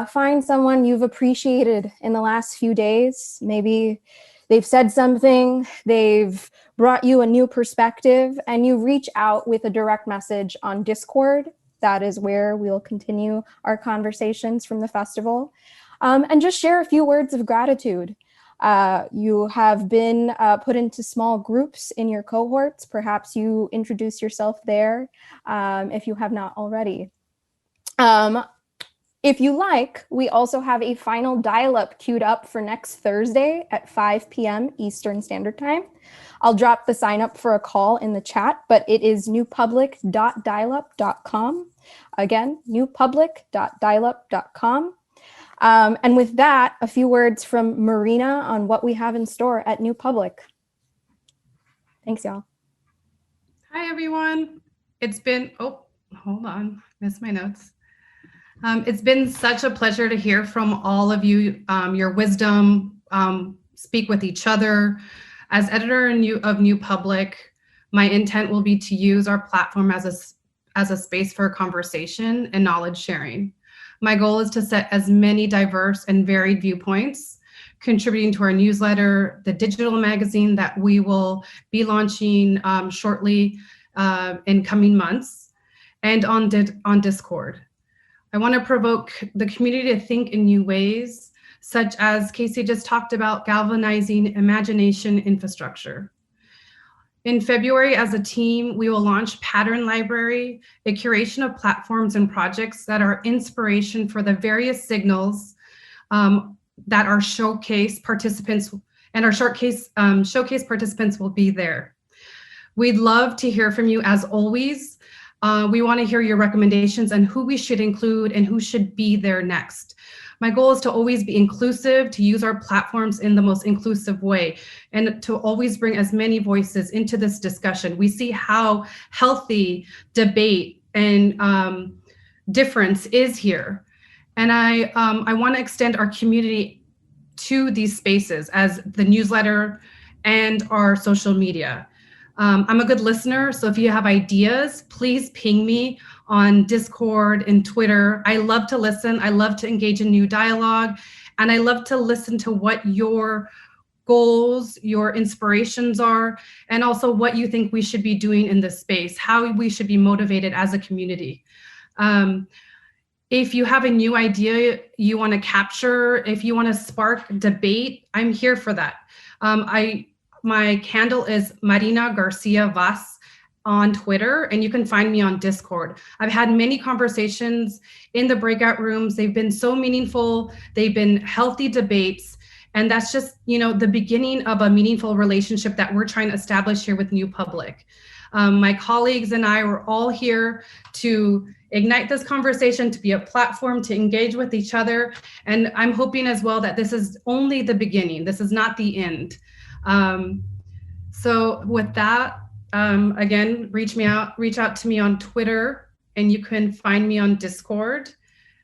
find someone you've appreciated in the last few days. Maybe they've said something, they've brought you a new perspective, and you reach out with a direct message on Discord. That is where we'll continue our conversations from the festival. And just share a few words of gratitude. You have been put into small groups in your cohorts. Perhaps you introduce yourself there if you have not already. If you like, we also have a final dial-up queued up for next Thursday at 5 p.m. Eastern Standard Time. I'll drop the sign up for a call in the chat, but it is newpublic.dialup.com. Again, newpublic.dialup.com. And with that, a few words from Marina on what we have in store at New Public. Thanks, y'all. Hi, everyone. It's been, oh, hold on, missed my notes. It's been such a pleasure to hear from all of you, your wisdom, speak with each other. As editor of New Public, my intent will be to use our platform as a space for conversation and knowledge sharing. My goal is to set as many diverse and varied viewpoints, contributing to our newsletter, the digital magazine that we will be launching shortly in coming months, and on Discord. I want to provoke the community to think in new ways, such as Casey just talked about, galvanizing imagination infrastructure. In February, as a team, we will launch Pattern Library, a curation of platforms and projects that are inspiration for the various signals that our showcase participants showcase participants will be there. We'd love to hear from you as always. We want to hear your recommendations on who we should include and who should be there next. My goal is to always be inclusive, to use our platforms in the most inclusive way, and to always bring as many voices into this discussion. We see how healthy debate and difference is here. And I want to extend our community to these spaces as the newsletter and our social media. I'm a good listener, so if you have ideas, please ping me on Discord and Twitter. I love to listen. I love to engage in new dialogue, and I love to listen to what your goals, your inspirations are, and also what you think we should be doing in this space, how we should be motivated as a community. If you have a new idea you want to capture, if you want to spark debate, I'm here for that. My handle is Marina Garcia Vaz on Twitter, and you can find me on Discord. I've had many conversations in the breakout rooms. They've been so meaningful. They've been healthy debates. And that's just, the beginning of a meaningful relationship that we're trying to establish here with New Public. My colleagues and I were all here to ignite this conversation, to be a platform, to engage with each other. And I'm hoping as well that this is only the beginning. This is not the end. So with that, again, reach out to me on Twitter, and you can find me on Discord,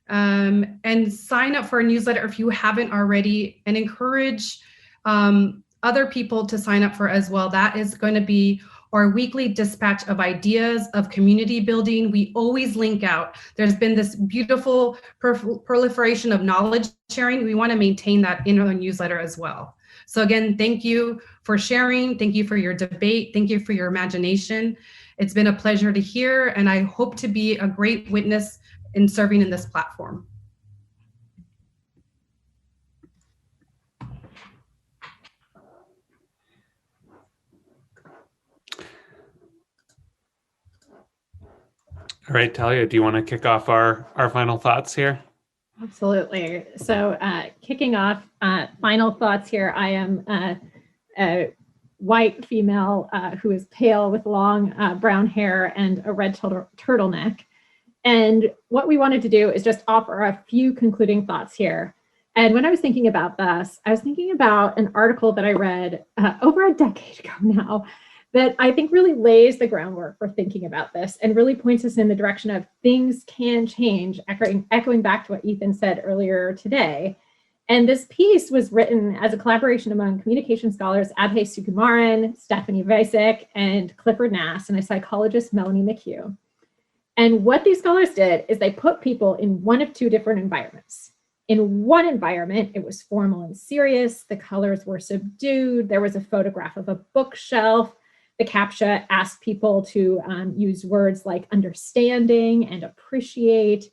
and sign up for a newsletter if you haven't already, and encourage other people to sign up for as well. That is going to be our weekly dispatch of ideas, of community building. We always link out. There's been this beautiful proliferation of knowledge sharing. We want to maintain that in our newsletter as well. So again, thank you for sharing. Thank you for your debate. Thank you for your imagination. It's been a pleasure to hear, and I hope to be a great witness in serving in this platform. All right, Talia, do you want to kick off our final thoughts here? Absolutely. So kicking off final thoughts here, I am a white female who is pale with long brown hair and a red turtleneck. And what we wanted to do is just offer a few concluding thoughts here. And when I was thinking about this, I was thinking about an article that I read over a decade ago now that I think really lays the groundwork for thinking about this and really points us in the direction of things can change, echoing back to what Ethan said earlier today. And this piece was written as a collaboration among communication scholars Abhay Sukumaran, Stephanie Vasic, and Clifford Nass, and a psychologist, Melanie McHugh. And what these scholars did is they put people in one of two different environments. In one environment, it was formal and serious. The colors were subdued. There was a photograph of a bookshelf. The CAPTCHA asked people to use words like understanding and appreciate.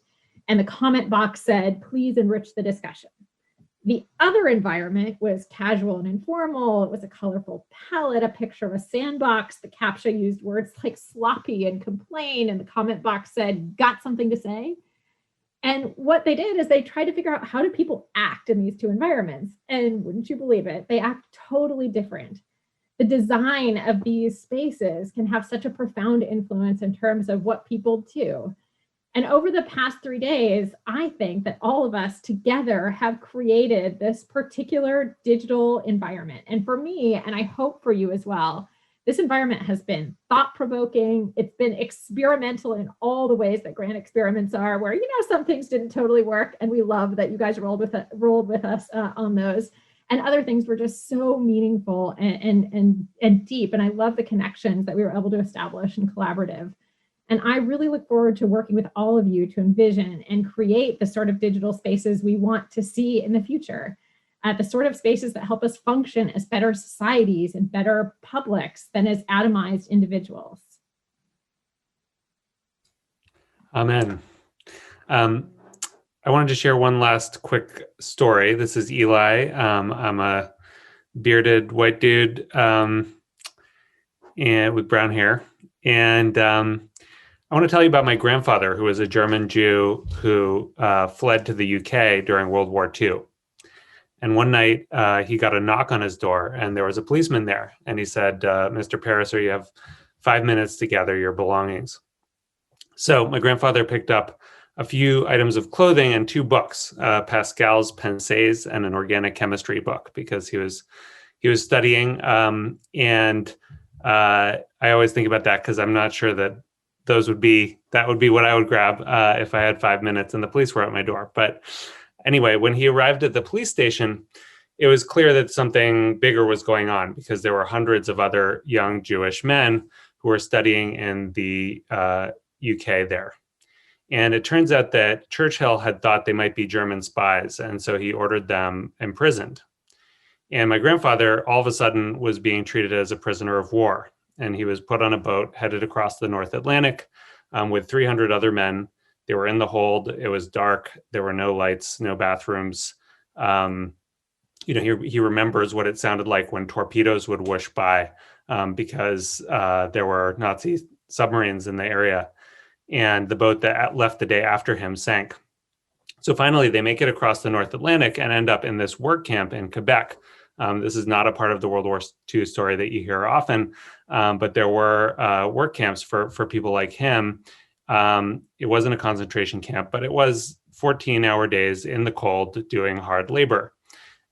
And the comment box said, please enrich the discussion. The other environment was casual and informal. It was a colorful palette, a picture of a sandbox. The CAPTCHA used words like sloppy and complain, and the comment box said, got something to say? And what they did is they tried to figure out, how do people act in these two environments? And wouldn't you believe it, they act totally different. The design of these spaces can have such a profound influence in terms of what people do. And over the past 3 days, I think that all of us together have created this particular digital environment. And for me, and I hope for you as well, this environment has been thought-provoking. It's been experimental in all the ways that grand experiments are, where, some things didn't totally work, and we love that you guys rolled with us on those. And other things were just so meaningful and deep. And I love the connections that we were able to establish and collaborative. And I really look forward to working with all of you to envision and create the sort of digital spaces we want to see in the future, the sort of spaces that help us function as better societies and better publics than as atomized individuals. Amen. I wanted to share one last quick story. This is Eli. I'm a bearded white dude and with brown hair. And I want to tell you about my grandfather, who was a German Jew who fled to the UK during World War II. And one night he got a knock on his door, and there was a policeman there. And he said, Mr. Pariser, you have 5 minutes to gather your belongings. So my grandfather picked up a few items of clothing and 2 books, Pascal's Pensées and an organic chemistry book, because he was studying. And I always think about that because I'm not sure that that would be what I would grab if I had 5 minutes and the police were at my door. But anyway, when he arrived at the police station, it was clear that something bigger was going on, because there were hundreds of other young Jewish men who were studying in the UK there. And it turns out that Churchill had thought they might be German spies, and so he ordered them imprisoned. And my grandfather all of a sudden was being treated as a prisoner of war. And he was put on a boat headed across the North Atlantic with 300 other men. They were in the hold. It was dark. There were no lights, no bathrooms. He remembers what it sounded like when torpedoes would whoosh by because there were Nazi submarines in the area. And the boat that left the day after him sank. So finally, they make it across the North Atlantic and end up in this work camp in Quebec. This is not a part of the World War II story that you hear often, but there were work camps for people like him. It wasn't a concentration camp, but it was 14-hour days in the cold doing hard labor.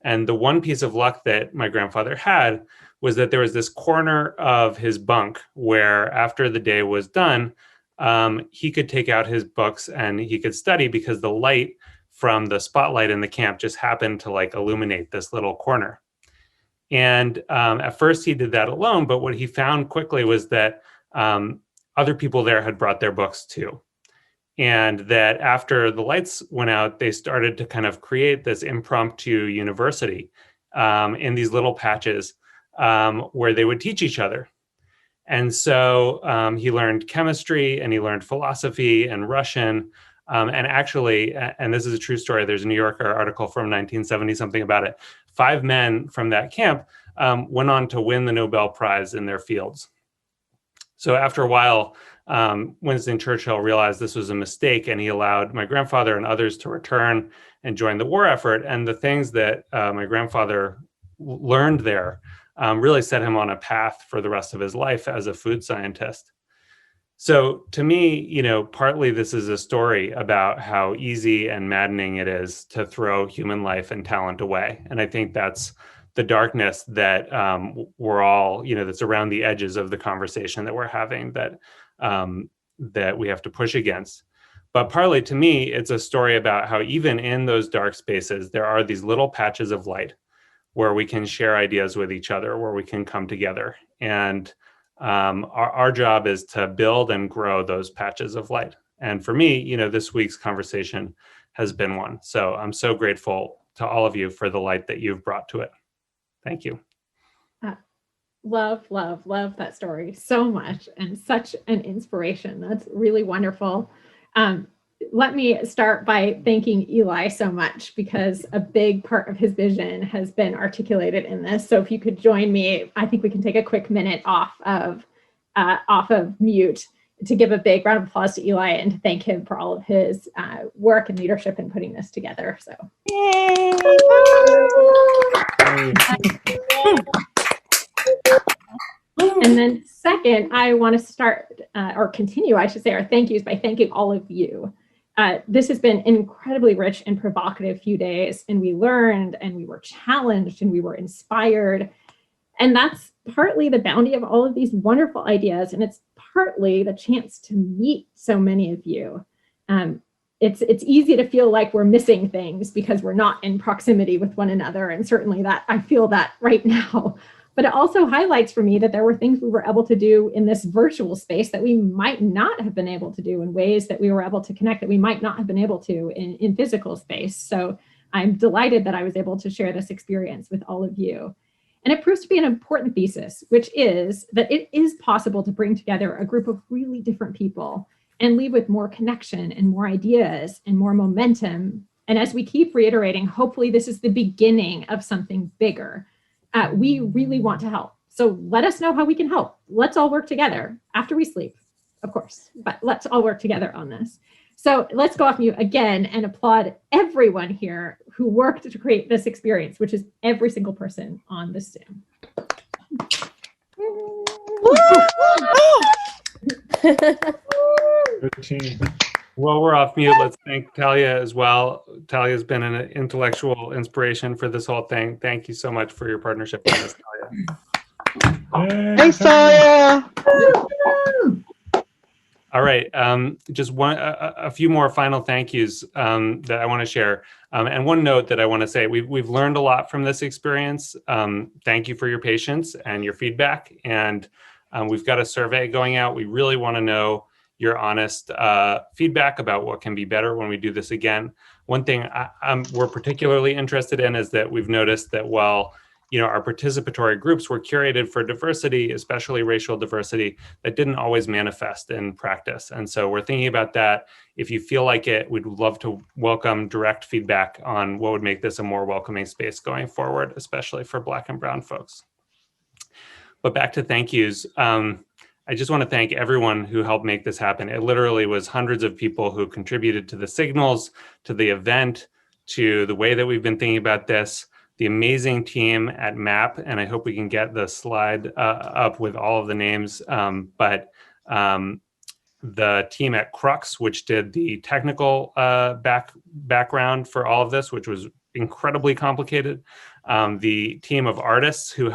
And the one piece of luck that my grandfather had was that there was this corner of his bunk where, after the day was done, he could take out his books and he could study, because the light from the spotlight in the camp just happened to illuminate this little corner. And at first he did that alone, but what he found quickly was that other people there had brought their books too. And that after the lights went out, they started to kind of create this impromptu university in these little patches where they would teach each other. And so he learned chemistry, and he learned philosophy and Russian. And actually, and this is a true story, there's a New Yorker article from 1970 something about it. 5 men from that camp went on to win the Nobel Prize in their fields. So after a while, Winston Churchill realized this was a mistake, and he allowed my grandfather and others to return and join the war effort. And the things that my grandfather learned there really set him on a path for the rest of his life as a food scientist. So to me, partly this is a story about how easy and maddening it is to throw human life and talent away. And I think that's the darkness that we're all, that's around the edges of the conversation that we're having, that we have to push against. But partly, to me, it's a story about how even in those dark spaces, there are these little patches of light where we can share ideas with each other, where we can come together. And our job is to build and grow those patches of light. And for me, you know, this week's conversation has been one. So I'm so grateful to all of you for the light that you've brought to it. Thank you. Love, love, love that story so much, and such an inspiration. That's really wonderful. Let me start by thanking Eli so much, because a big part of his vision has been articulated in this. So if you could join me, I think we can take a quick minute off of mute to give a big round of applause to Eli and to thank him for all of his work and leadership in putting this together. So. Yay! And then second, I want to start or continue, I should say, our thank yous by thanking all of you. This has been an incredibly rich and provocative few days, and we learned and we were challenged and we were inspired. And that's partly the bounty of all of these wonderful ideas, and it's partly the chance to meet so many of you. It's easy to feel like we're missing things because we're not in proximity with one another, and certainly that I feel that right now. But it also highlights for me that there were things we were able to do in this virtual space that we might not have been able to do, in ways that we were able to connect that we might not have been able to in physical space. So I'm delighted that I was able to share this experience with all of you. And it proves to be an important thesis, which is that it is possible to bring together a group of really different people and leave with more connection and more ideas and more momentum. And as we keep reiterating, hopefully this is the beginning of something bigger. We really want to help. So let us know how we can help. Let's all work together after we sleep, of course, but let's all work together on this. So let's go off mute again and applaud everyone here who worked to create this experience, which is every single person on this Zoom. Well, we're off mute. Let's thank Talia as well. Talia's been an intellectual inspiration for this whole thing. Thank you so much for your partnership on this, Talia. Thanks, Talia. All right, just a few more final thank yous that I want to share. And one note that I want to say, we've learned a lot from this experience. Thank you for your patience and your feedback. And we've got a survey going out. We really want to know your honest feedback about what can be better when we do this again. One thing we're particularly interested in is that we've noticed that while our participatory groups were curated for diversity, especially racial diversity, that didn't always manifest in practice. And so we're thinking about that. If you feel like it, we'd love to welcome direct feedback on what would make this a more welcoming space going forward, especially for Black and Brown folks. But back to thank yous. I just want to thank everyone who helped make this happen. It literally was hundreds of people who contributed to the signals, to the event, to the way that we've been thinking about this. The amazing team at MAP, and I hope we can get the slide up with all of the names, but the team at Crux, which did the technical background for all of this, which was incredibly complicated. The team of artists who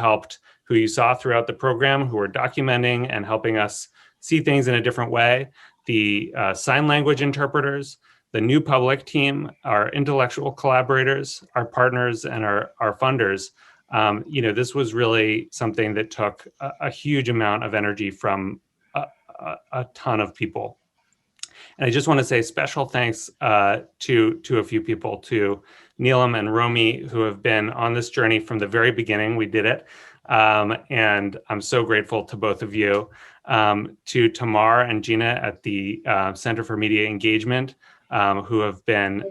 you saw throughout the program, who are documenting and helping us see things in a different way. The sign language interpreters, the New Public team, our intellectual collaborators, our partners, and our funders. This was really something that took a huge amount of energy from a ton of people. And I just want to say special thanks to a few people, to Neelam and Romy, who have been on this journey from the very beginning. We did it. And I'm so grateful to both of you, to Tamar and Gina at the Center for Media Engagement, who have been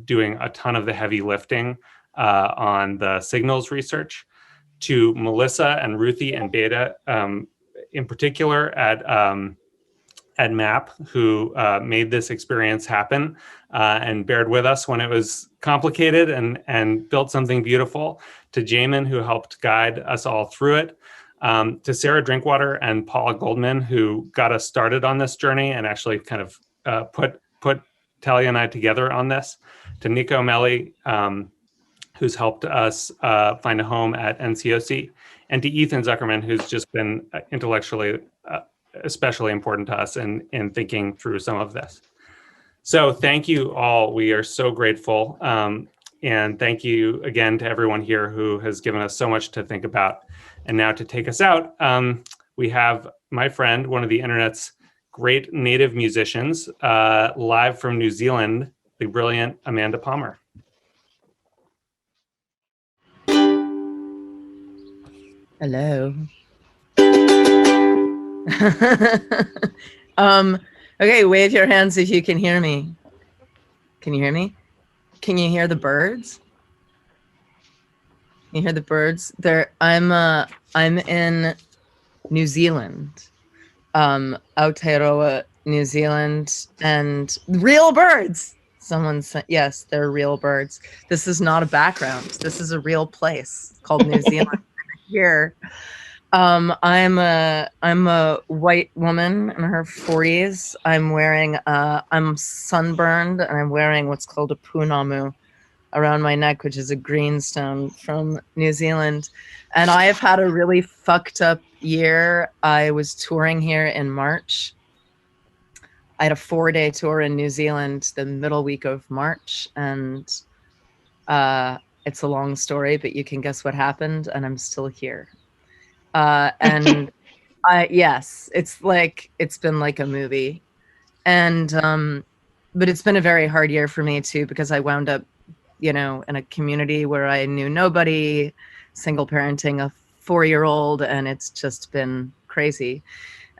doing a ton of the heavy lifting on the signals research, to Melissa and Ruthie and Beta, in particular at MAP, who made this experience happen and bared with us when it was complicated and built something beautiful, to Jamin, who helped guide us all through it, to Sarah Drinkwater and Paula Goldman, who got us started on this journey and actually kind of put Talia and I together on this, to Nico Melli, who's helped us find a home at NCOC, and to Ethan Zuckerman, who's just been intellectually especially important to us in thinking through some of this. So thank you all. We are so grateful. And thank you again to everyone here who has given us so much to think about. And now to take us out, we have my friend, one of the internet's great native musicians, live from New Zealand, the brilliant Amanda Palmer. Hello. Okay, wave your hands if you can hear me. Can you hear me? Can you hear the birds? You hear the birds? I'm in New Zealand, Aotearoa, New Zealand, and real birds. Someone said, yes, they're real birds. This is not a background. This is a real place called New Zealand. Here, I'm a white woman in her 40s. I'm sunburned, and I'm wearing what's called a punamu around my neck, which is a greenstone from New Zealand. And I have had a really fucked up year. I was touring here in March. I had a 4-day tour in New Zealand the middle week of March, and it's a long story, but you can guess what happened, and I'm still here. And yes, it's been like a movie. And but it's been a very hard year for me too, because I wound up, in a community where I knew nobody, single parenting a 4-year-old, and it's just been crazy.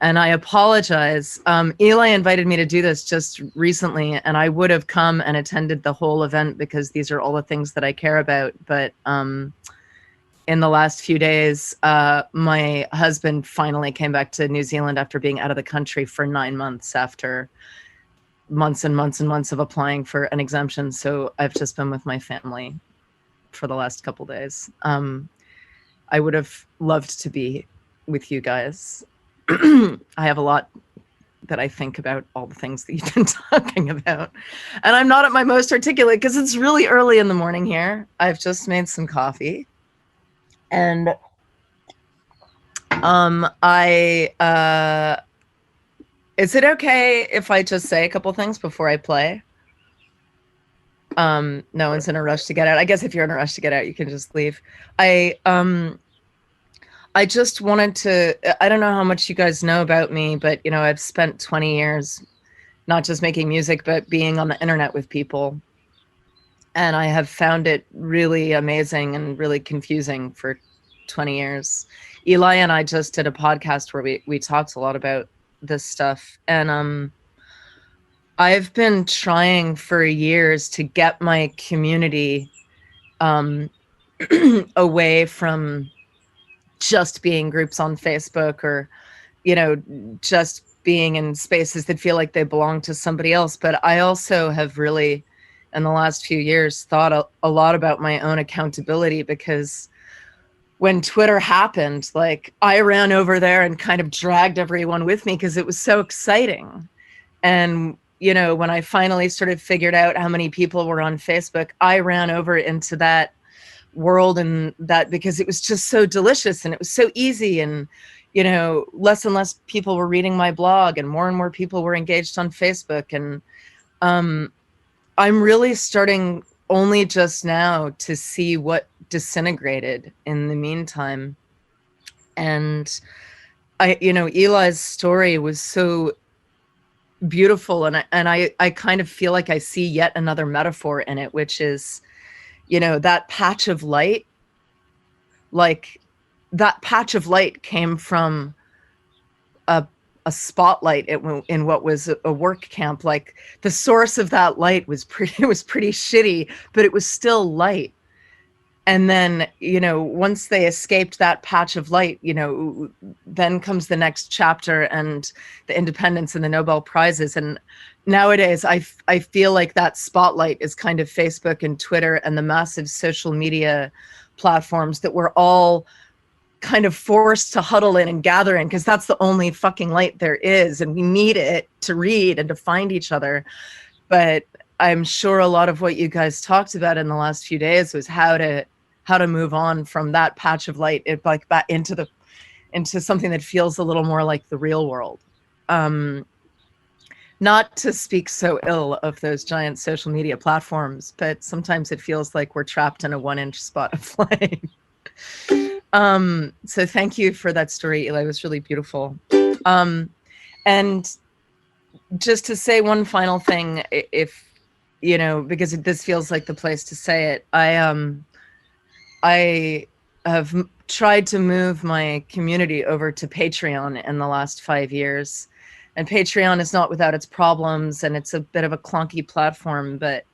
And I apologize. Eli invited me to do this just recently, and I would have come and attended the whole event because these are all the things that I care about. But in the last few days, my husband finally came back to New Zealand after being out of the country for 9 months, after months and months and months of applying for an exemption. So I've just been with my family for the last couple days. I would have loved to be with you guys. I have a lot that I think about, all the things that you've been talking about. And I'm not at my most articulate because it's really early in the morning here. I've just made some coffee. And is it okay if I just say a couple things before I play? No one's in a rush to get out. I guess if you're in a rush to get out, you can just leave. I just wanted to, I don't know how much you guys know about me, but I've spent 20 years not just making music, but being on the internet with people. And I have found it really amazing and really confusing for 20 years. Eli and I just did a podcast where we talked a lot about this stuff. And I've been trying for years to get my community away from just being groups on Facebook or, just being in spaces that feel like they belong to somebody else. But I also have really, in the last few years, thought a lot about my own accountability, because when Twitter happened, I ran over there and kind of dragged everyone with me because it was so exciting. And, when I finally sort of figured out how many people were on Facebook, I ran over into that world, and that because it was just so delicious and it was so easy, and less and less people were reading my blog and more people were engaged on Facebook. And I'm really starting only just now to see what disintegrated in the meantime. And Eli's story was so beautiful, and I kind of feel like I see yet another metaphor in it, which is that patch of light, that patch of light came from a spotlight in what was a work camp. The source of that light was pretty shitty, but it was still light. And then, once they escaped that patch of light, then comes the next chapter and the independence and the Nobel Prizes. And nowadays, I feel like that spotlight is kind of Facebook and Twitter and the massive social media platforms that we're all kind of forced to huddle in and gather in, because that's the only fucking light there is. And we need it to read and to find each other. But I'm sure a lot of what you guys talked about in the last few days was how to move on from that patch of light, back into something that feels a little more like the real world. Not to speak so ill of those giant social media platforms, but sometimes it feels like we're trapped in a 1-inch spot of flame. So thank you for that story, Eli. It was really beautiful. And just to say one final thing, if you know, because this feels like the place to say it. I have tried to move my community over to Patreon in the last 5 years, and Patreon is not without its problems, and it's a bit of a clunky platform, but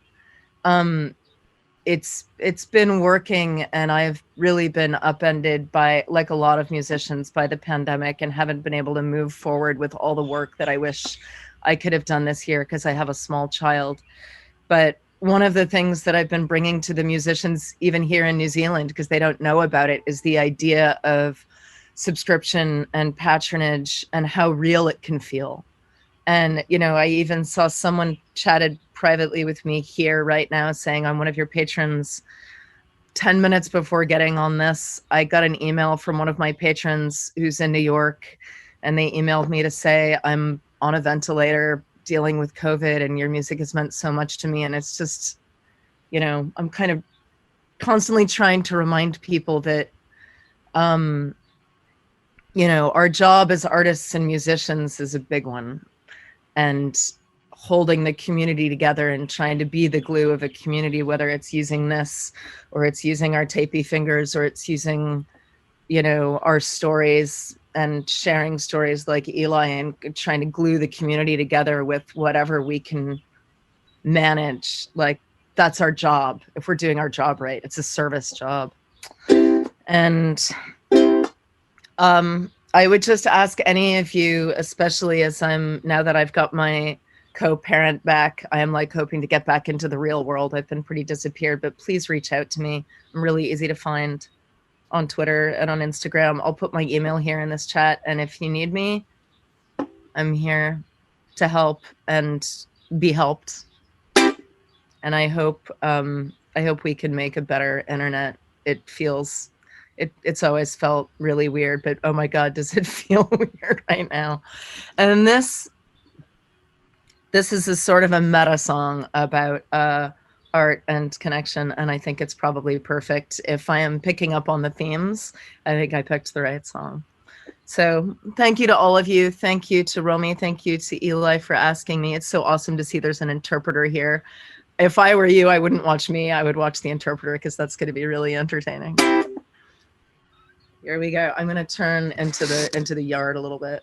it's been working, and I've really been upended by, like a lot of musicians, by the pandemic, and haven't been able to move forward with all the work that I wish I could have done this year because I have a small child. But one of the things that I've been bringing to the musicians, even here in New Zealand, because they don't know about it, is the idea of subscription and patronage and how real it can feel. And, you know, I even saw someone chatted privately with me here right now saying, I'm one of your patrons. 10 minutes before getting on this, I got an email from one of my patrons who's in New York, and they emailed me to say, I'm on a ventilator dealing with COVID, and your music has meant so much to me. And it's just, you know, I'm kind of constantly trying to remind people that, you know, our job as artists and musicians is a big one. And holding the community together and trying to be the glue of a community, whether it's using this or it's using our tapey fingers or it's using, you know, our stories and sharing stories like Eli and trying to glue the community together with whatever we can manage. Like, that's our job. If we're doing our job right, it's a service job. And I would just ask any of you, especially as now that I've got my co-parent back, I am like hoping to get back into the real world. I've been pretty disappeared, but please reach out to me. I'm really easy to find on Twitter and on Instagram. I'll put my email here in this chat. And if you need me, I'm here to help and be helped. And I hope we can make a better internet. It's always felt really weird, but oh my God, does it feel weird right now? And this is a sort of a meta song about art and connection, and I think it's probably perfect. If I am picking up on the themes, I think I picked the right song. So thank you to all of you. Thank you to Romy. Thank you to Eli for asking me. It's so awesome to see there's an interpreter here. If I were you, I wouldn't watch me. I would watch the interpreter because that's going to be really entertaining. Here we go. I'm going to turn into the yard a little bit.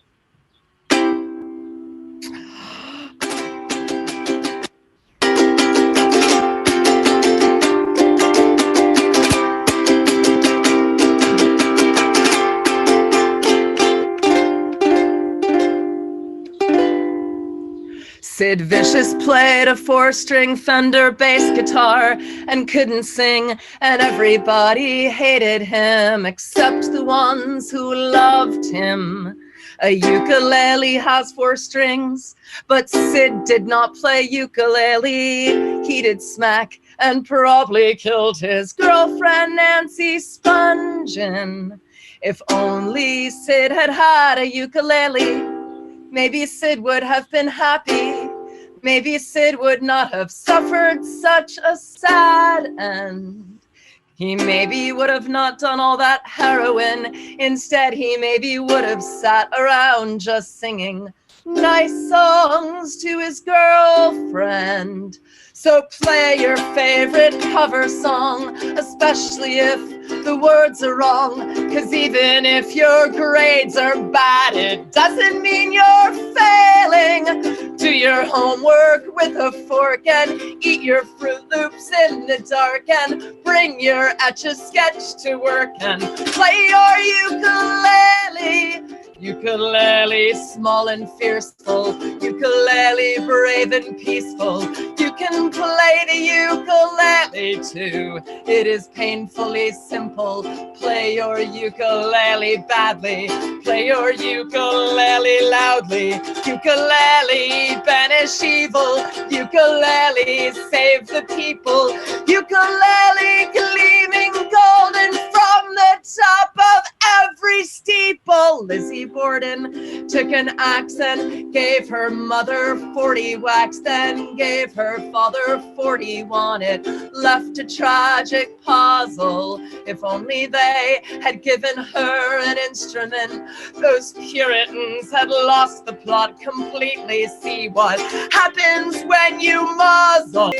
Sid Vicious played a 4-string Fender bass guitar and couldn't sing, and everybody hated him except the ones who loved him. A ukulele has 4 strings, but Sid did not play ukulele. He did smack and probably killed his girlfriend Nancy Spungen. If only Sid had had a ukulele, maybe Sid would have been happy. Maybe Sid would not have suffered such a sad end. He maybe would have not done all that heroin. Instead, he maybe would have sat around just singing nice songs to his girlfriend. So play your favorite cover song, especially if the words are wrong. 'Cause even if your grades are bad, it doesn't mean you're failing. Do your homework with a fork and eat your Fruit Loops in the dark and bring your Etch-a-Sketch to work and play your ukulele. Ukulele, small and fearful, ukulele, brave and peaceful. You can play the ukulele too. It is painfully simple. Play your ukulele badly. Play your ukulele loudly. Ukulele, banish evil. Ukulele, save the people. Ukulele, gleaming golden from the top of every steeple. Lizzie Gordon took an axe and gave her mother 40 whacks, then gave her father 41. It left a tragic puzzle. If only they had given her an instrument. Those Puritans had lost the plot completely. See what happens when you muzzle.